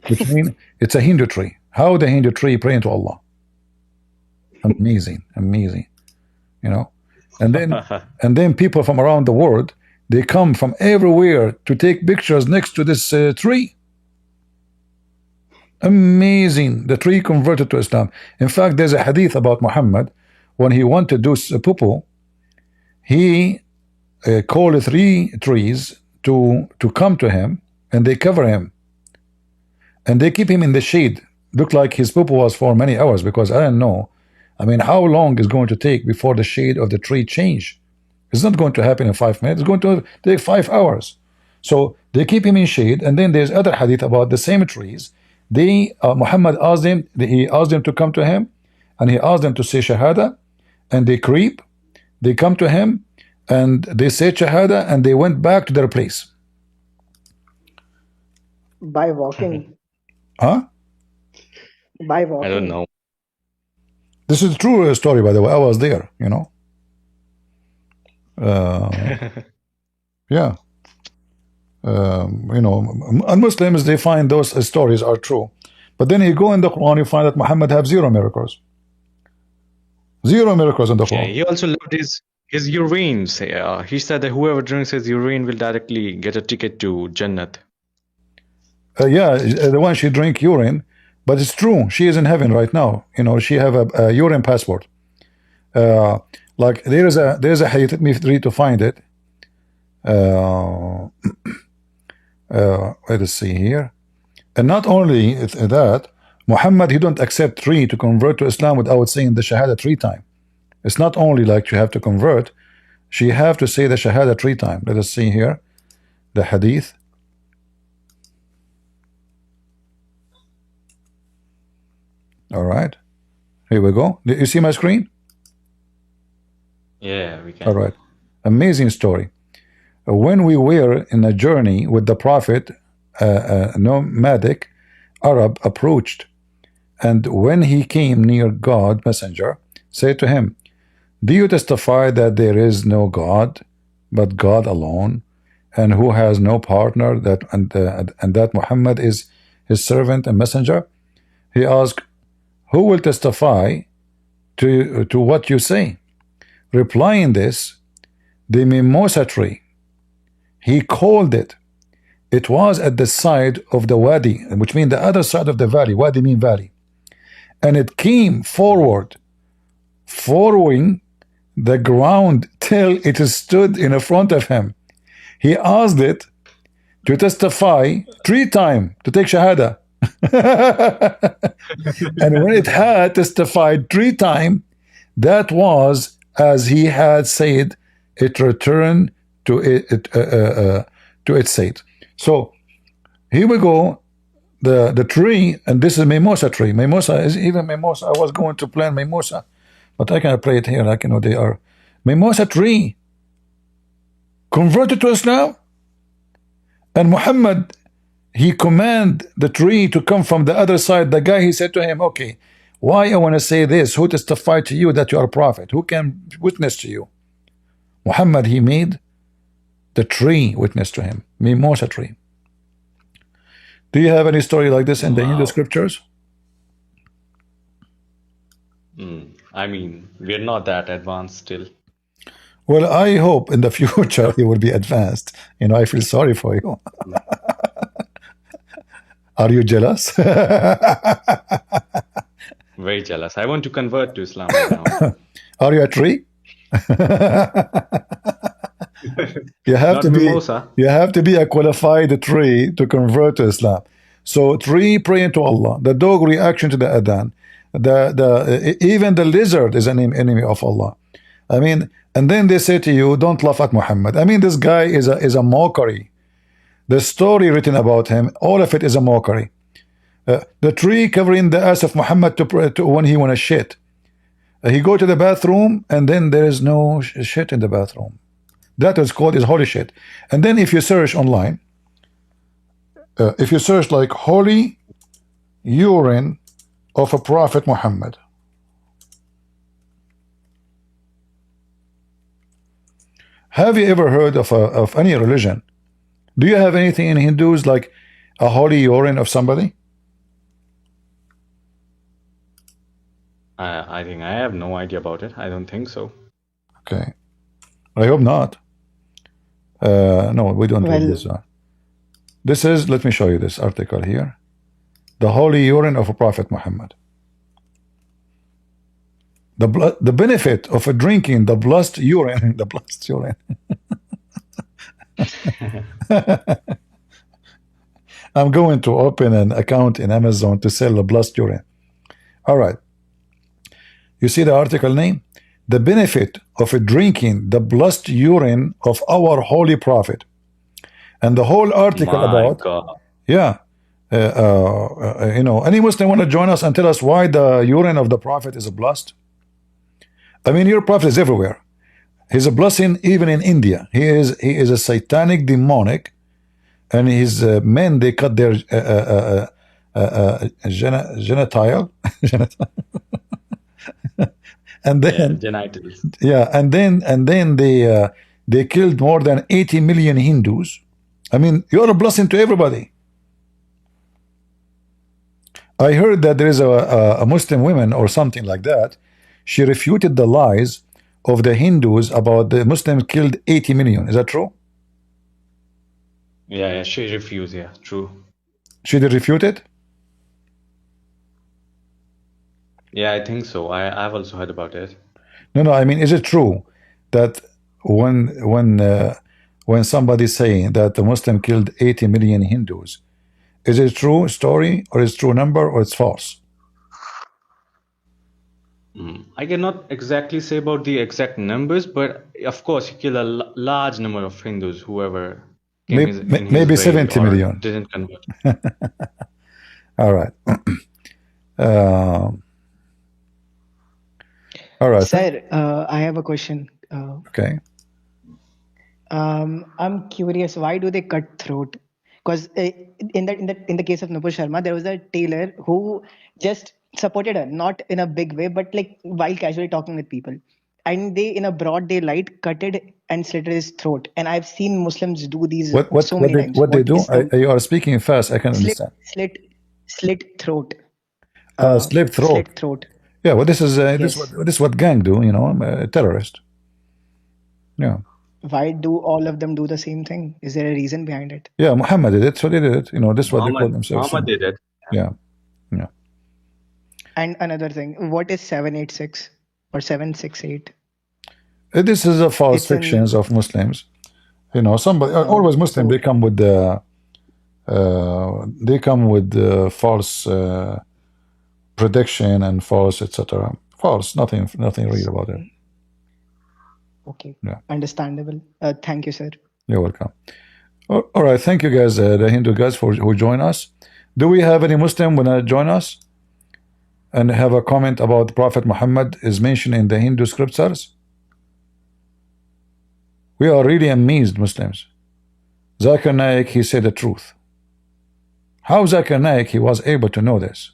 which means it's a Hindu tree. How the Hindu tree praying to Allah? Amazing, amazing, you know. And then people from around the world, they come from everywhere to take pictures next to this tree. Amazing. The tree converted to Islam. In fact, there's a hadith about Muhammad. When he wanted to do poo, he called 3 trees to come to him, and they cover him, and they keep him in the shade. Looked like his poo was for many hours, because I don't know. I mean, how long is going to take before the shade of the tree change? It's not going to happen in 5 minutes. It's going to take 5 hours. So they keep him in shade, and then there's other hadith about the same trees. Muhammad asked them, he asked them to come to him, and he asked them to say Shahada, and they creep, they come to him, and they say Shahada, and they went back to their place. By walking. Huh? By walking. I don't know. This is a true story, by the way. I was there, you know. Yeah. You know, Muslims, they find those stories are true. But then you go in the Quran, you find that Muhammad have 0 miracles. 0 miracles in the Quran. Yeah, he also loved his urine. He said that whoever drinks his urine will directly get a ticket to Jannat. Yeah, the one she drink urine, but it's true. She is in heaven right now. You know, she have a urine passport. Like there's a hadith. Let me read to find it. Let us see here. And not only that, Muhammad, he don't accept 3 to convert to Islam without saying the Shahada 3 times. It's not only like you have to convert, she have to say the Shahada 3 times. Let us see here the hadith. All right, here we go. Did you see my screen? Yeah, we can. All right, amazing story. When we were in a journey with the Prophet, a nomadic Arab approached, and when he came near God, messenger said to him, "Do you testify that there is no God but God alone, and who has no partner, and that Muhammad is his servant and messenger?" He asked, "Who will testify to what you say?" Replying this, the mimosa tree, he called it. It was at the side of the wadi, which means the other side of the valley. Wadi mean valley. And it came forward, following the ground till it stood in front of him. He asked it to testify 3 times to take Shahada. And when it had testified 3 times, that was as he had said, it returned to its state. So here we go, the tree, and this is mimosa tree. Mimosa is even mimosa. I was going to plant mimosa, but I can play it here. Like, you know, they are mimosa tree converted to Islam, and Muhammad, he commanded the tree to come from the other side. The guy, he said to him, "Okay, why I want to say this? Who testified to you that you are a prophet? Who can witness to you?" Muhammad, he made the tree witness to him, mimosa tree. Do you have any story like this in the Hindu scriptures? I mean, we're not that advanced still. Well, I hope in the future you will be advanced. You know, I feel sorry for you. Are you jealous? Very jealous. I want to convert to Islam right now. Are you a tree? You have Not to be. mimosa. You have to be a qualified tree to convert to Islam. So tree praying to Allah, the dog reaction to the adhan, even the lizard is an enemy of Allah. I mean, and then they say to you, don't laugh at Muhammad. I mean, this guy is a mockery. The story written about him, all of it is a mockery. The tree covering the ass of Muhammad to when he wanna shit. He go to the bathroom and then there is no shit in the bathroom. That is called is holy shit. And then if you search online, if you search like holy urine of a prophet Muhammad, have you ever heard of any religion? Do you have anything in Hindus like a holy urine of somebody? I think I have no idea about it. I don't think so. Okay, I hope not. No, we don't read this one. This is, let me show you this article here. The holy urine of a prophet Muhammad. The benefit of drinking the blessed urine, the blessed urine. I'm going to open an account in Amazon to sell the blessed urine. All right. You see the article name? The benefit of drinking the blessed urine of our holy prophet. And the whole article My about, God. yeah, you know, any Muslim want to join us and tell us why the urine of the prophet is blessed? I mean, your prophet is everywhere. He's a blessing even in India. He is a satanic, demonic, and his men, they cut their genital, and then Genitals. yeah, and then they killed more than 80 million Hindus. I mean, you're a blessing to everybody. I heard that there is a Muslim woman or something like that. She refuted the lies of the Hindus about the Muslims killed 80 million. Is that true? Yeah, she refused. Yeah, true. She did refute it? Yeah, I think so. I've also heard about it. No, I mean, is it true that when somebody saying that the Muslim killed 80 million Hindus, is it true story or is it true number or it's false? I cannot exactly say about the exact numbers, but of course, he killed a large number of Hindus, whoever came in his Maybe way 70 or million. didn't convert. All right. All right. Sir, I have a question. Okay. I'm curious, why do they cut throat? Because in the case of Nupur Sharma, there was a tailor who just supported her, not in a big way, but like while casually talking with people, and they in a broad daylight cutted and slit his throat. And I've seen Muslims do these so many times. What they What do? is the You are speaking fast. I can slit understand. slit throat? Slip throat. Slit throat. Yeah. Well, this is Yes. this is what gang do. You know, terrorist. Yeah. Why do all of them do the same thing? Is there a reason behind it? Yeah. Muhammad did it, so they did it. You know, this is what they call themselves. Muhammad did it. Yeah. Yeah. And another thing, what is 786 or 768? This is a false It's in fictions of Muslims. You know, somebody always Muslim. so They come with false prediction and false etc. False. Nothing real about it. okay, Yeah. understandable. Thank you, sir. You're welcome. All right. Thank you, guys. The Hindu guys who join us. Do we have any Muslim wanna join us and have a comment about Prophet Muhammad is mentioned in the Hindu scriptures? We are really amazed, Muslims. Zakir Naik, he said the truth. How Zakir Naik, he was able to know this?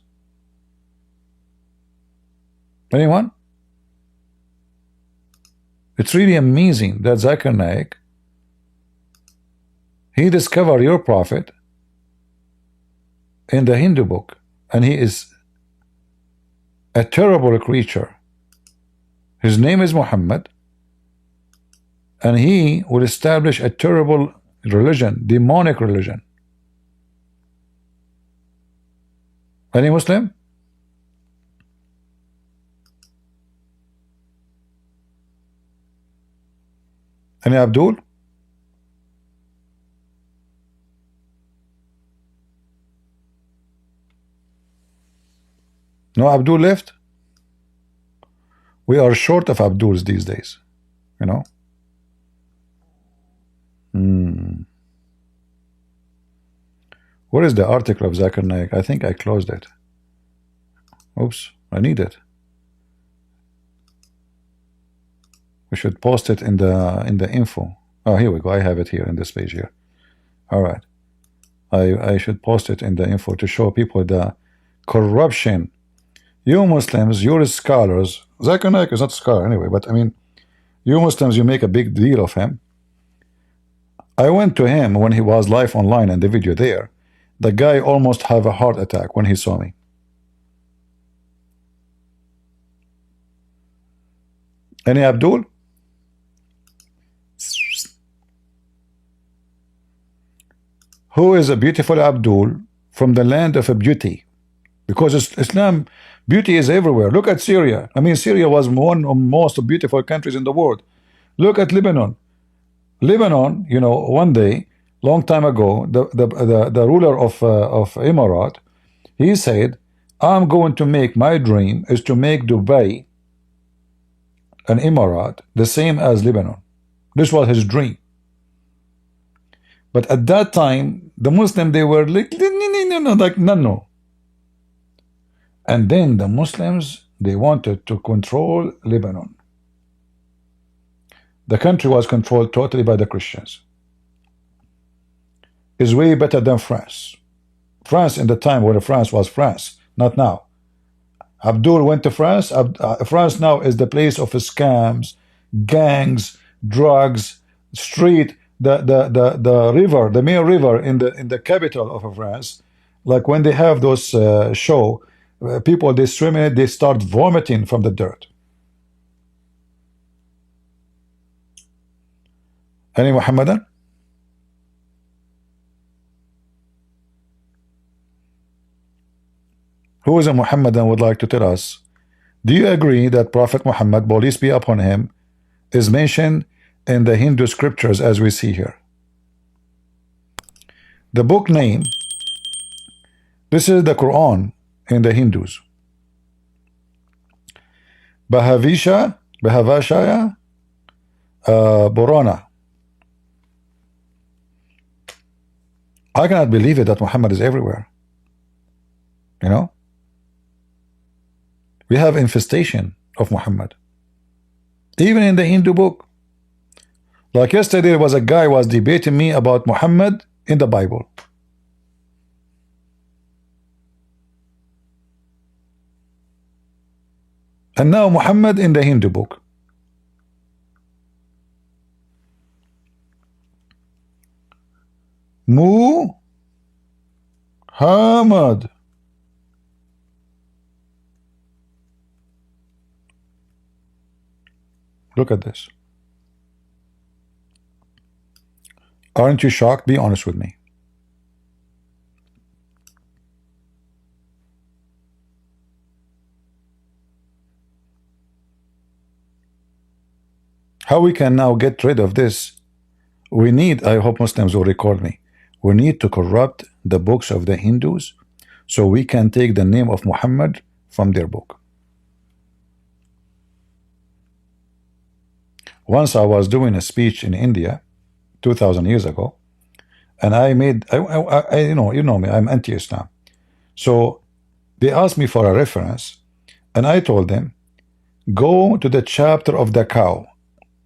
Anyone? It's really amazing that Zakir Naik, he discovered your prophet in the Hindu book, and he is a terrible creature. His name is Muhammad, and he will establish a terrible religion, demonic religion. Any Muslim? Any Abdul? No Abdul left? We are short of Abduls these days, you know. Where is the article of Zakir Naik? I think I closed it. Oops, I need it. We should post it in the info. Oh, here we go. I have it here in this page here. All right. I should post it in the info to show people the corruption. You Muslims, you're scholars. Zakir Naik is not a scholar anyway, but I mean, you Muslims, you make a big deal of him. I went to him when he was live online and the video there. The guy almost have a heart attack when he saw me. Any Abdul? Who is a beautiful Abdul from the land of a beauty? Because Islam, beauty is everywhere. Look at Syria. I mean, Syria was one of the most beautiful countries in the world. Look at Lebanon. Lebanon, you know, one day, long time ago, the ruler of Emirat, he said, I'm going to make, my dream is to make Dubai, an Emirat, the same as Lebanon. This was his dream. But at that time, the Muslim, they were like, no. And then the Muslims, they wanted to control Lebanon. The country was controlled totally by the Christians. Is way better than France. France in the time when France was France, not now. Abdul went to France. France now is the place of scams, gangs, drugs, street, the river, the main river in the capital of France. Like when they have those show, people, they swim in it, they start vomiting from the dirt. Any Muhammadan? Who is a Muhammadan would like to tell us? Do you agree that Prophet Muhammad, peace be upon him, is mentioned in the Hindu scriptures as we see here? The book name, this is the Quran in the Hindus. Bhavishya Purana. I cannot believe it that Muhammad is everywhere. You know? We have infestation of Muhammad. Even in the Hindu book. Like yesterday, there was a guy was debating me about Muhammad in the Bible. And now Muhammad in the Hindu book. Muhammad. Look at this. Aren't you shocked? Be honest with me. How we can now get rid of this? We need, I hope Muslims will record me, we need to corrupt the books of the Hindus so we can take the name of Muhammad from their book. Once I was doing a speech in India 2000 years ago, and I made, you know me, I'm anti-Islam. So they asked me for a reference, and I told them, go to the chapter of the cow.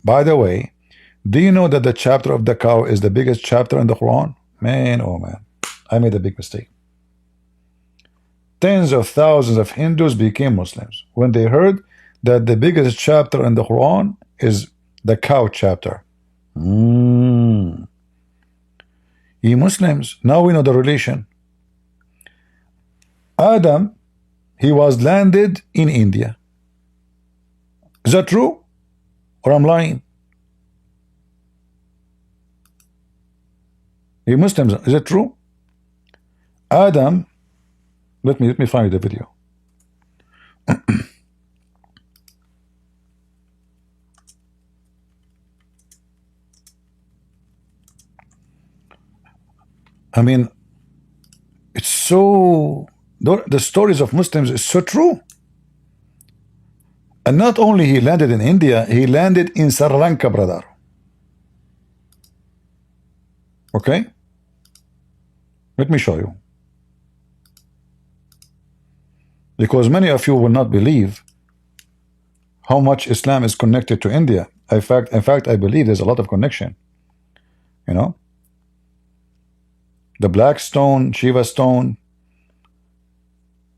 By the way, do you know that the chapter of the cow is the biggest chapter in the Quran? Man, oh man, I made a big mistake. Tens of thousands of Hindus became Muslims when they heard that the biggest chapter in the Quran is the cow chapter. Ye Muslims, now we know the relation. Adam, he was landed in India. Is that true? Or I'm lying? Ye Muslims, is it true? Adam, let me find the video. I mean, it's so The stories of Muslims is so true. And not only he landed in India, he landed in Sri Lanka, brother. Okay? Let me show you. Because many of you will not believe how much Islam is connected to India. In fact, I believe there's a lot of connection. You know? The black stone, Shiva stone,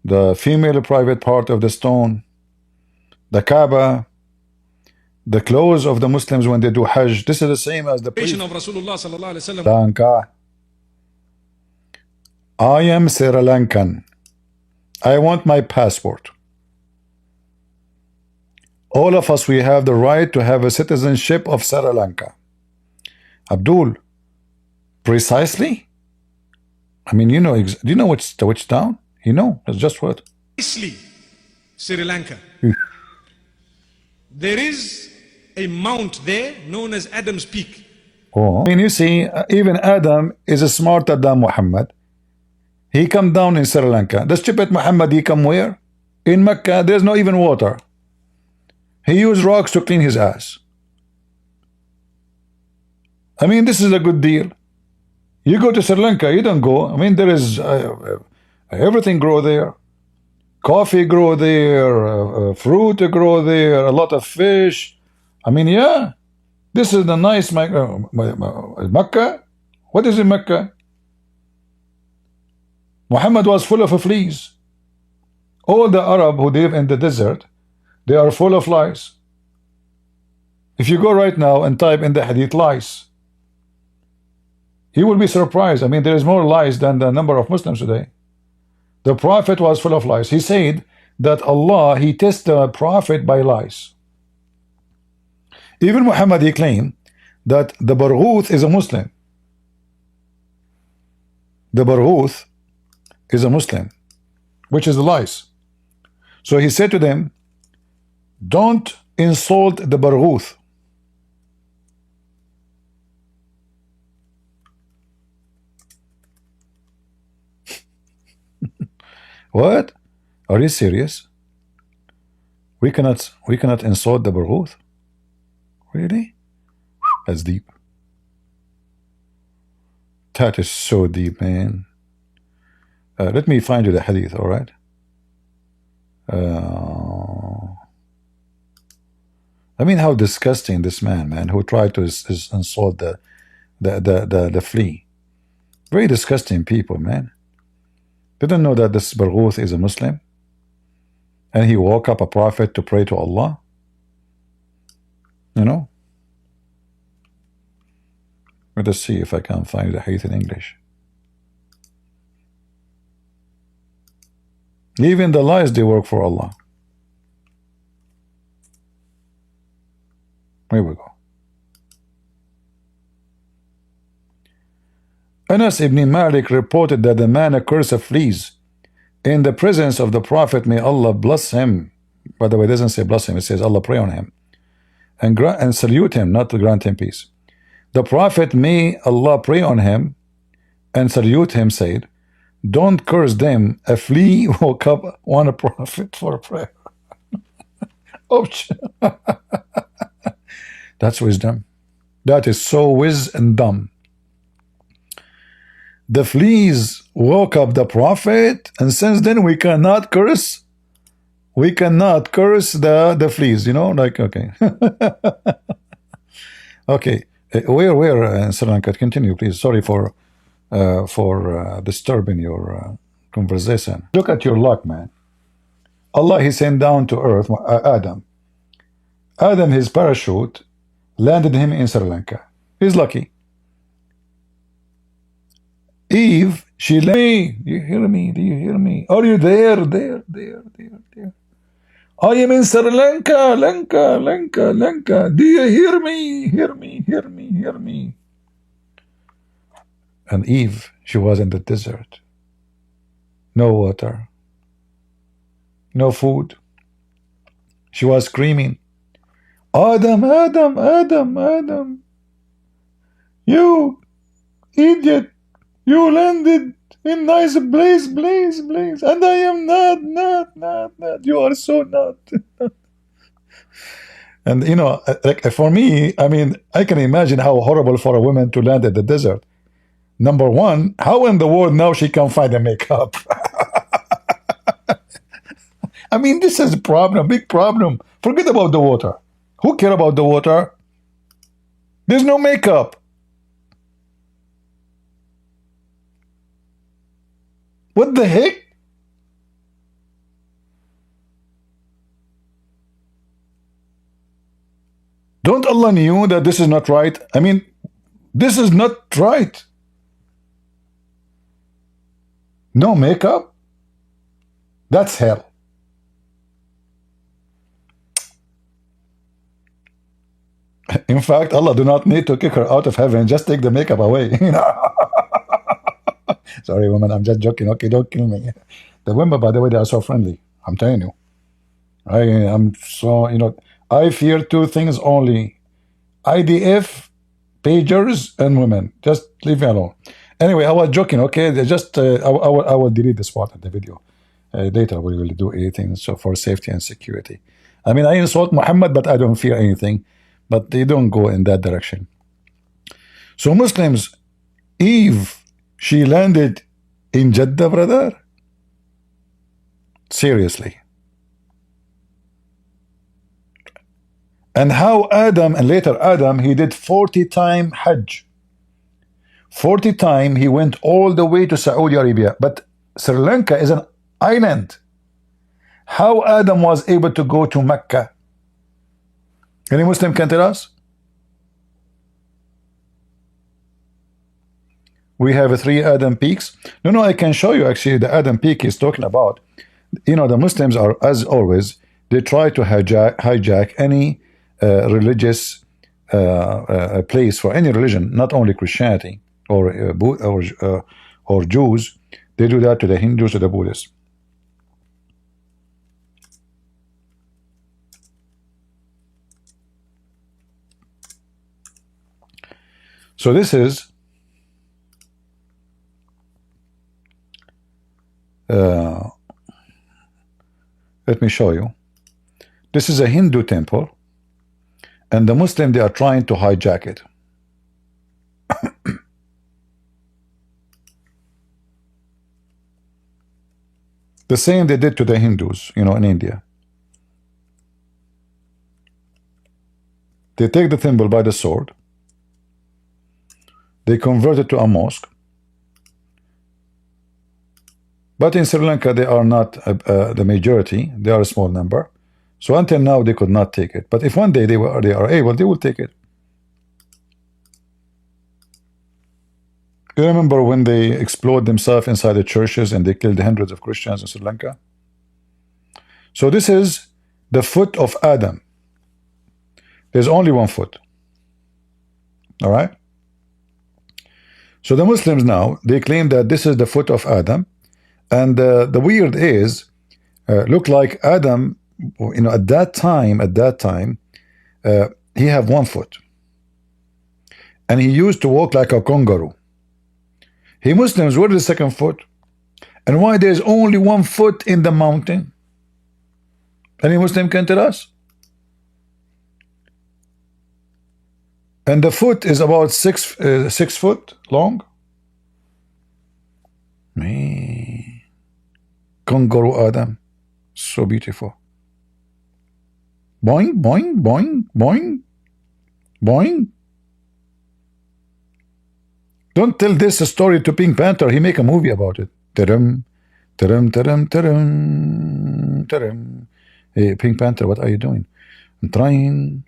the female private part of the stone, the Kaaba, the clothes of the Muslims when they do Hajj. This is the same as the priest of Rasulullah sallallahu alaihi wasallam. Lanka. I am Sri Lankan. I want my passport. All of us, we have the right to have a citizenship of Sri Lanka. Abdul, precisely? I mean, you know, do you know which town? You know, that's just what. Precisely, Sri Lanka. There is a mount there known as Adam's Peak. Oh, I mean, you see, even Adam is smarter than Muhammad. He come down in Sri Lanka. The stupid Muhammad, he come where? In Mecca, there's not even water. He used rocks to clean his ass. I mean, this is a good deal. You go to Sri Lanka, you don't go. I mean, there is everything grow there. Coffee grow there, fruit grow there, a lot of fish. I mean, yeah, this is the nice Mecca. What is in Mecca? Muhammad was full of fleas. All the Arab who live in the desert, they are full of lies. If you go right now and type in the Hadith lies, you will be surprised. I mean, there is more lies than the number of Muslims today. The Prophet was full of lies. He said that Allah, he tests the Prophet by lies. Even Muhammad, he claimed that the Barghouth is a Muslim. The Barghouth is a Muslim, which is the lies. So he said to them, don't insult the Barghouth. What? Are you serious? We cannot insult the Barghouth? Really? That's deep. That is so deep, man. Let me find you the Hadith, all right? I mean, how disgusting this man, who tried to insult the flea. Very disgusting people, man. Didn't know that this Barghouth is a Muslim, and he woke up a prophet to pray to Allah. You know. Let us see if I can find the Hadith in English. Even the lies, they work for Allah. Here we go. Anas ibn Malik reported that the man accursed fleas in the presence of the Prophet, may Allah bless him. By the way, it doesn't say bless him, it says Allah pray on him. And salute him, not to grant him peace. The Prophet, may Allah pray on him and salute him, said, don't curse them. A flea woke up on a prophet for a prayer. Ouch. That's wisdom. That is so wisdom. The fleas woke up the prophet, and since then we cannot curse. We cannot curse the fleas, you know, like, okay. Okay. Where Sri Lanka? Continue, please. Sorry for disturbing your conversation. Look at your luck, man. Allah, he sent down to earth Adam. Adam, his parachute landed him in Sri Lanka. He's lucky. Eve, she let me. Do you hear me? Do you hear me? Are you there? There. I am in Sri Lanka, Lanka. Do you hear me? Hear me. And Eve, she was in the desert. No water. No food. She was screaming, Adam. You idiot. You landed In nice place, and I am not. You are so not. And you know, like for me, I mean, I can imagine how horrible for a woman to land at the desert. Number one, how in the world now she can find a makeup? I mean, this is a problem, big problem. Forget about the water. Who care about the water? There's no makeup. What the heck? Don't Allah knew that this is not right? I mean, this is not right. No makeup? That's hell. In fact, Allah do not need to kick her out of heaven. Just take the makeup away. Sorry, woman, I'm just joking. Okay, don't kill me. The women, by the way, they are so friendly. I'm telling you. I'm so, you know, I fear two things only. IDF, pagers, and women. Just leave me alone. Anyway, I was joking, okay? They just, I will delete this part of the video. Later, we will do anything so for safety and security. I mean, I insult Muhammad, but I don't fear anything. But they don't go in that direction. So Muslims, Eve, she landed in Jeddah, brother? Seriously. And how Adam, and later Adam, he did 40-time Hajj. 40 times he went all the way to Saudi Arabia. But Sri Lanka is an island. How Adam was able to go to Mecca? Any Muslim can tell us? We have 3 Adam peaks. No, I can show you actually the Adam peak he's talking about. You know, the Muslims are, as always, they try to hijack any religious place for any religion, not only Christianity or Jews. They do that to the Hindus or the Buddhists. So this is let me show you. This is a Hindu temple, and the Muslim, they are trying to hijack it. The same they did to the Hindus, you know, in India. They take the temple by the sword. They convert it to a mosque. But in Sri Lanka, they are not the majority. They are a small number. So until now, they could not take it. But if one day they are able, they will take it. You remember when they explode themselves inside the churches and they killed hundreds of Christians in Sri Lanka? So this is the foot of Adam. There's only one foot. All right? So the Muslims now, they claim that this is the foot of Adam. And the weird is, look like Adam, you know, at that time, he have one foot. And he used to walk like a kangaroo. Hey, Muslims, where is the second foot? And why there's only one foot in the mountain? Any Muslim can tell us? And the foot is about 6 foot long. Man, kangaroo Adam, so beautiful. Boing, boing, boing, boing, boing. Don't tell this story to Pink Panther. He make a movie about it. Tarum, tarum, tarum, tarum, tarum. Hey, Pink Panther, what are you doing? I'm trying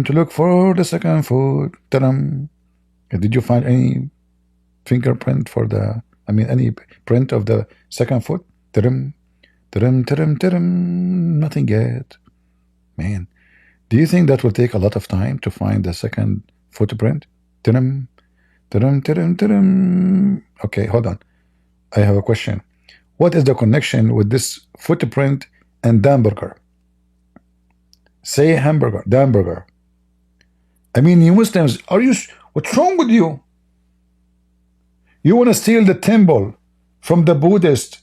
to look for the second foot. Tarum. Did you find any fingerprint for the? I mean, any print of the second foot? Tarum, tarum, tarum, tarum. Nothing yet. Man, do you think that will take a lot of time to find the second footprint? Tarum. Okay, hold on. I have a question. What is the connection with this footprint and hamburger? Say hamburger, hamburger. I mean, you Muslims, what's wrong with you? You want to steal the temple from the Buddhist,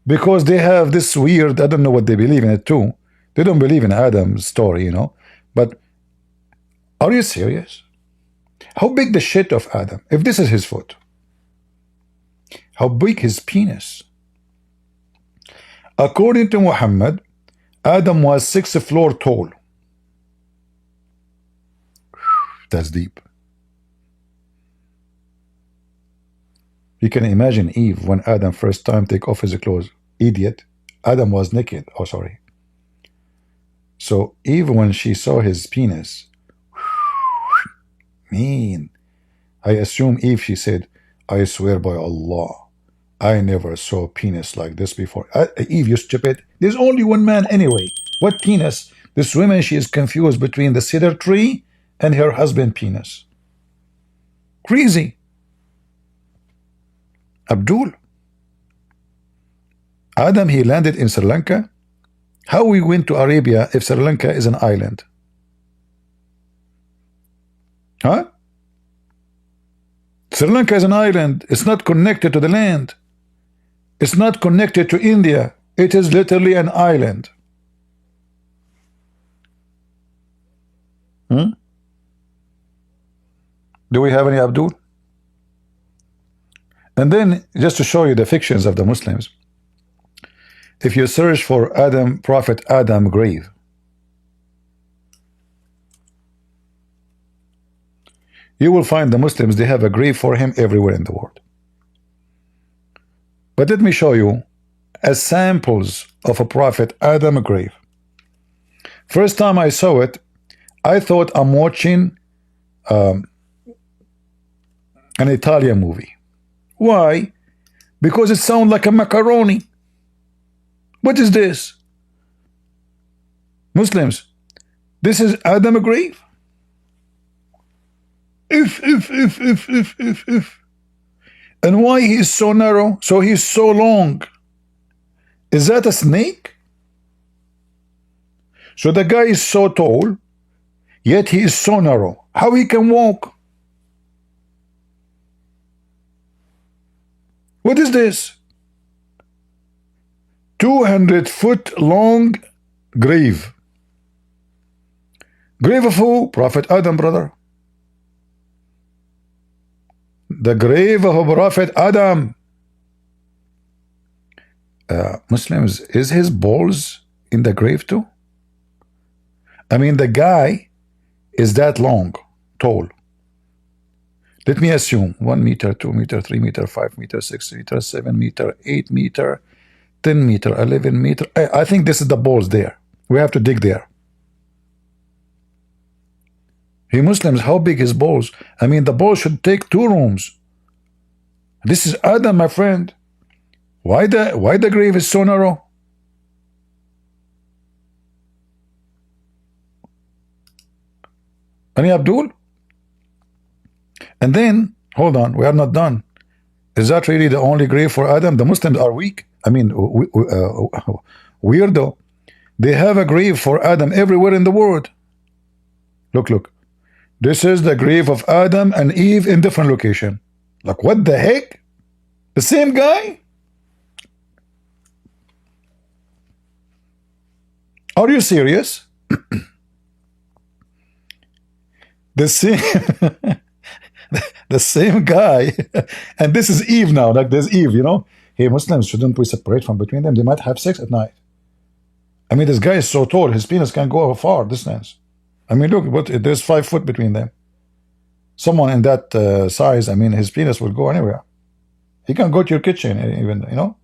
because they have this weird, I don't know what they believe in it too. They don't believe in Adam's story, you know. But are you serious? How big the shit of Adam? If this is his foot, how big his penis? According to Muhammad, Adam was 6 floors tall. That's deep. You can imagine Eve when Adam first time take off his clothes. Idiot. Adam was naked. Oh, sorry. So Eve, when she saw his penis, mean. I assume Eve, she said, I swear by Allah, I never saw a penis like this before. Eve, you stupid. There's only one man anyway. What penis? This woman, she is confused between the cedar tree and her husband penis. Crazy. Abdul. Adam, he landed in Sri Lanka. How we went to Arabia if Sri Lanka is an island? Huh? Sri Lanka is an island. It's not connected to the land. It's not connected to India. It is literally an island. Do we have any Abdul? And then, just to show you the fictions of the Muslims, if you search for Adam, Prophet Adam grave, you will find the Muslims, they have a grave for him everywhere in the world. But let me show you as samples of a Prophet Adam grave. First time I saw it, I thought I'm watching an Italian movie. Why? Because it sounds like a macaroni. What is this? Muslims, this is Adam grave? If. And why he is so narrow? So he's so long. Is that a snake? So the guy is so tall, yet he is so narrow. How he can walk? What is this? 200-foot long grave. Grave of who? Prophet Adam, brother. The grave of Prophet Adam. Muslims, is his balls in the grave too? I mean, the guy is that long, tall. Let me assume 1 meter, 2 meter, 3 meter, 5 meter, 6 meter, 7 meter, 8 meter, 10 meter, 11 meter. I think this is the balls there. We have to dig there. Hey Muslims, how big is balls? I mean, the balls should take 2 rooms. This is Adam, my friend. Why the grave is so narrow? Any Abdul? And then, hold on, we are not done. Is that really the only grave for Adam? The Muslims are weak. I mean, weirdo. They have a grave for Adam everywhere in the world. Look, look. This is the grave of Adam and Eve in different location. Like, what the heck? The same guy? Are you serious? The same the same guy. And this is Eve now. Like, there's Eve, you know. Hey, Muslims, shouldn't we separate from between them? They might have sex at night. I mean, this guy is so tall, his penis can go a far distance. I mean, look, there's 5 foot between them. Someone in that size, I mean, his penis will go anywhere. He can go to your kitchen, even, you know.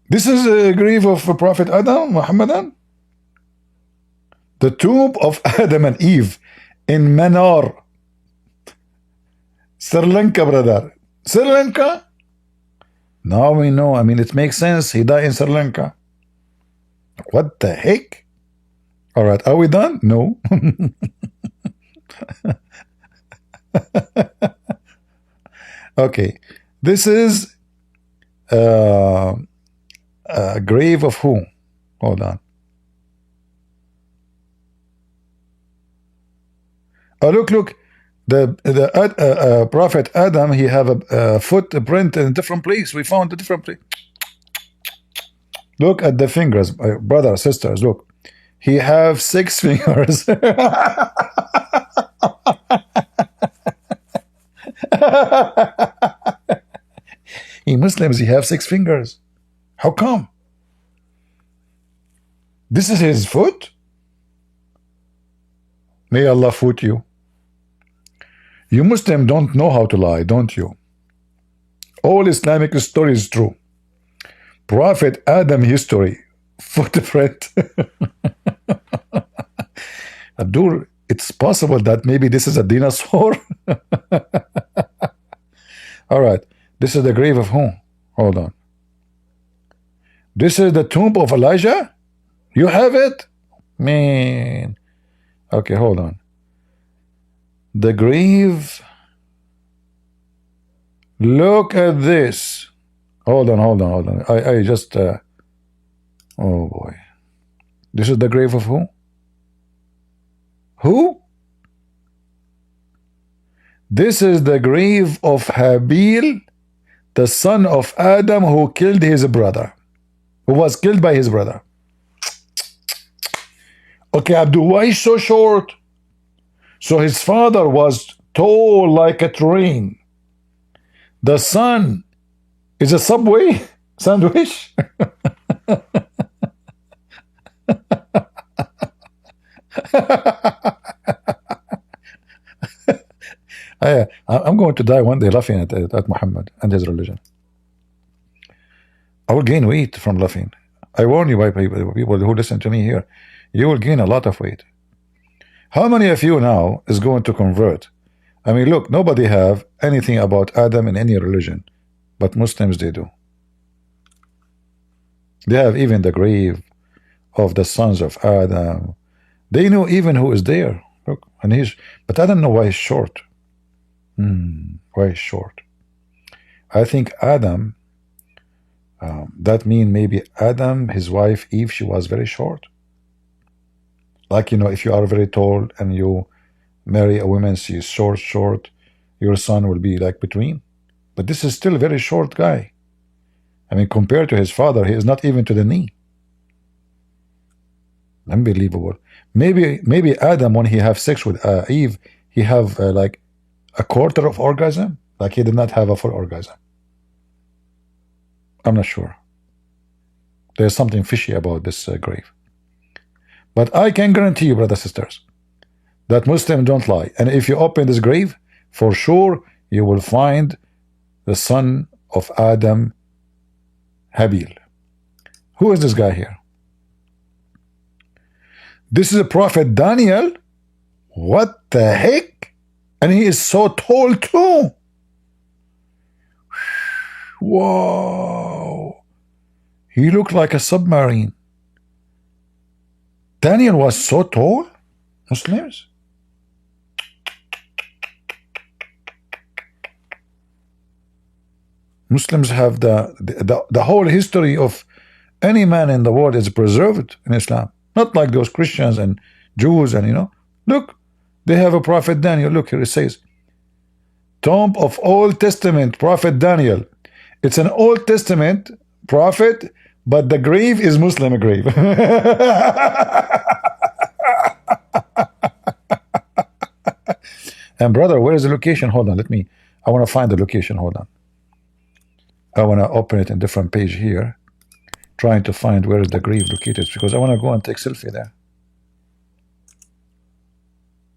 This is a grave of Prophet Adam, Muhammadan. The tomb of Adam and Eve in Manar, Sri Lanka, brother. Sri Lanka? Now we know. I mean, it makes sense. He died in Sri Lanka. What the heck? All right, are we done? No. Okay, this is a grave of who? Hold on. Oh, look, look. The Prophet Adam, he have a footprint in a different place. We found a different place. Look at the fingers, brothers, sisters. Look, he have 6 fingers. In Muslims, he have 6 fingers. How come? This is his foot? May Allah foot you. You Muslim don't know how to lie, don't you? All Islamic story is true. Prophet Adam history, footprint. Abdul, it's possible that maybe this is a dinosaur. All right, this is the grave of whom? Hold on. This is the tomb of Elijah? You have it? Man. Okay, hold on. The grave. Look at this. Hold on. I just oh boy. This is the grave of who? Who? This is the grave of Habil, the son of Adam, who killed his brother, who was killed by his brother. Okay, Abdul, why is so short? So his father was tall like a train. The son is a Subway sandwich. I'm going to die one day laughing at Muhammad and his religion. I will gain weight from laughing. I warn you, by people who listen to me here, you will gain a lot of weight. How many of you now is going to convert? I mean, look, nobody have anything about Adam in any religion, but Muslims, they do. They have even the grave of the sons of Adam. They know even who is there. Look, and but I don't know why he's short. Why he's short? I think Adam, that mean maybe Adam, his wife Eve, she was very short. Like, you know, if you are very tall and you marry a woman, she is short, your son will be like between. But this is still a very short guy. I mean, compared to his father, he is not even to the knee. Unbelievable. Maybe Adam, when he have sex with Eve, he have like a quarter of orgasm. Like he did not have a full orgasm. I'm not sure. There's something fishy about this grave. But I can guarantee you, brothers and sisters, that Muslims don't lie. And if you open this grave, for sure you will find the son of Adam, Habil. Who is this guy here? This is a prophet Daniel. What the heck? And he is so tall too. Whoa. He looked like a submarine. Daniel was so tall. Muslims. Muslims have the whole history of any man in the world is preserved in Islam. Not like those Christians and Jews and, you know. Look, they have a prophet Daniel. Look here, it says, Tomb of Old Testament, Prophet Daniel. It's an Old Testament prophet, but the grave is Muslim grave. And brother, where is the location? Hold on, I want to find the location. Hold on. I want to open it in different page here, trying to find where is the grave located, because I want to go and take selfie there.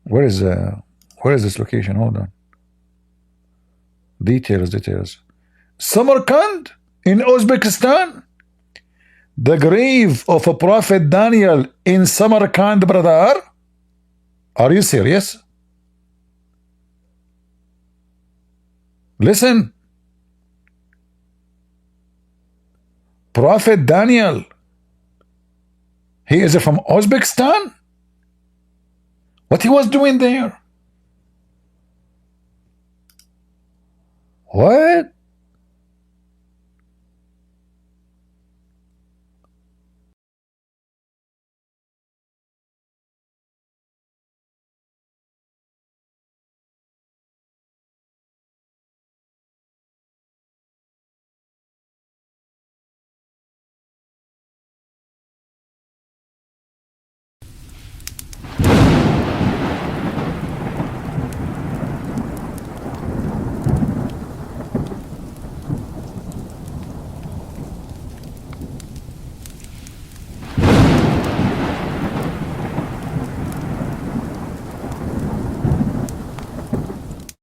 Where is this location? Hold on. Details. Samarkand in Uzbekistan. The grave of a prophet Daniel in Samarkand, brother. Are you serious? Listen. Prophet Daniel. He is from Uzbekistan? What he was doing there? What?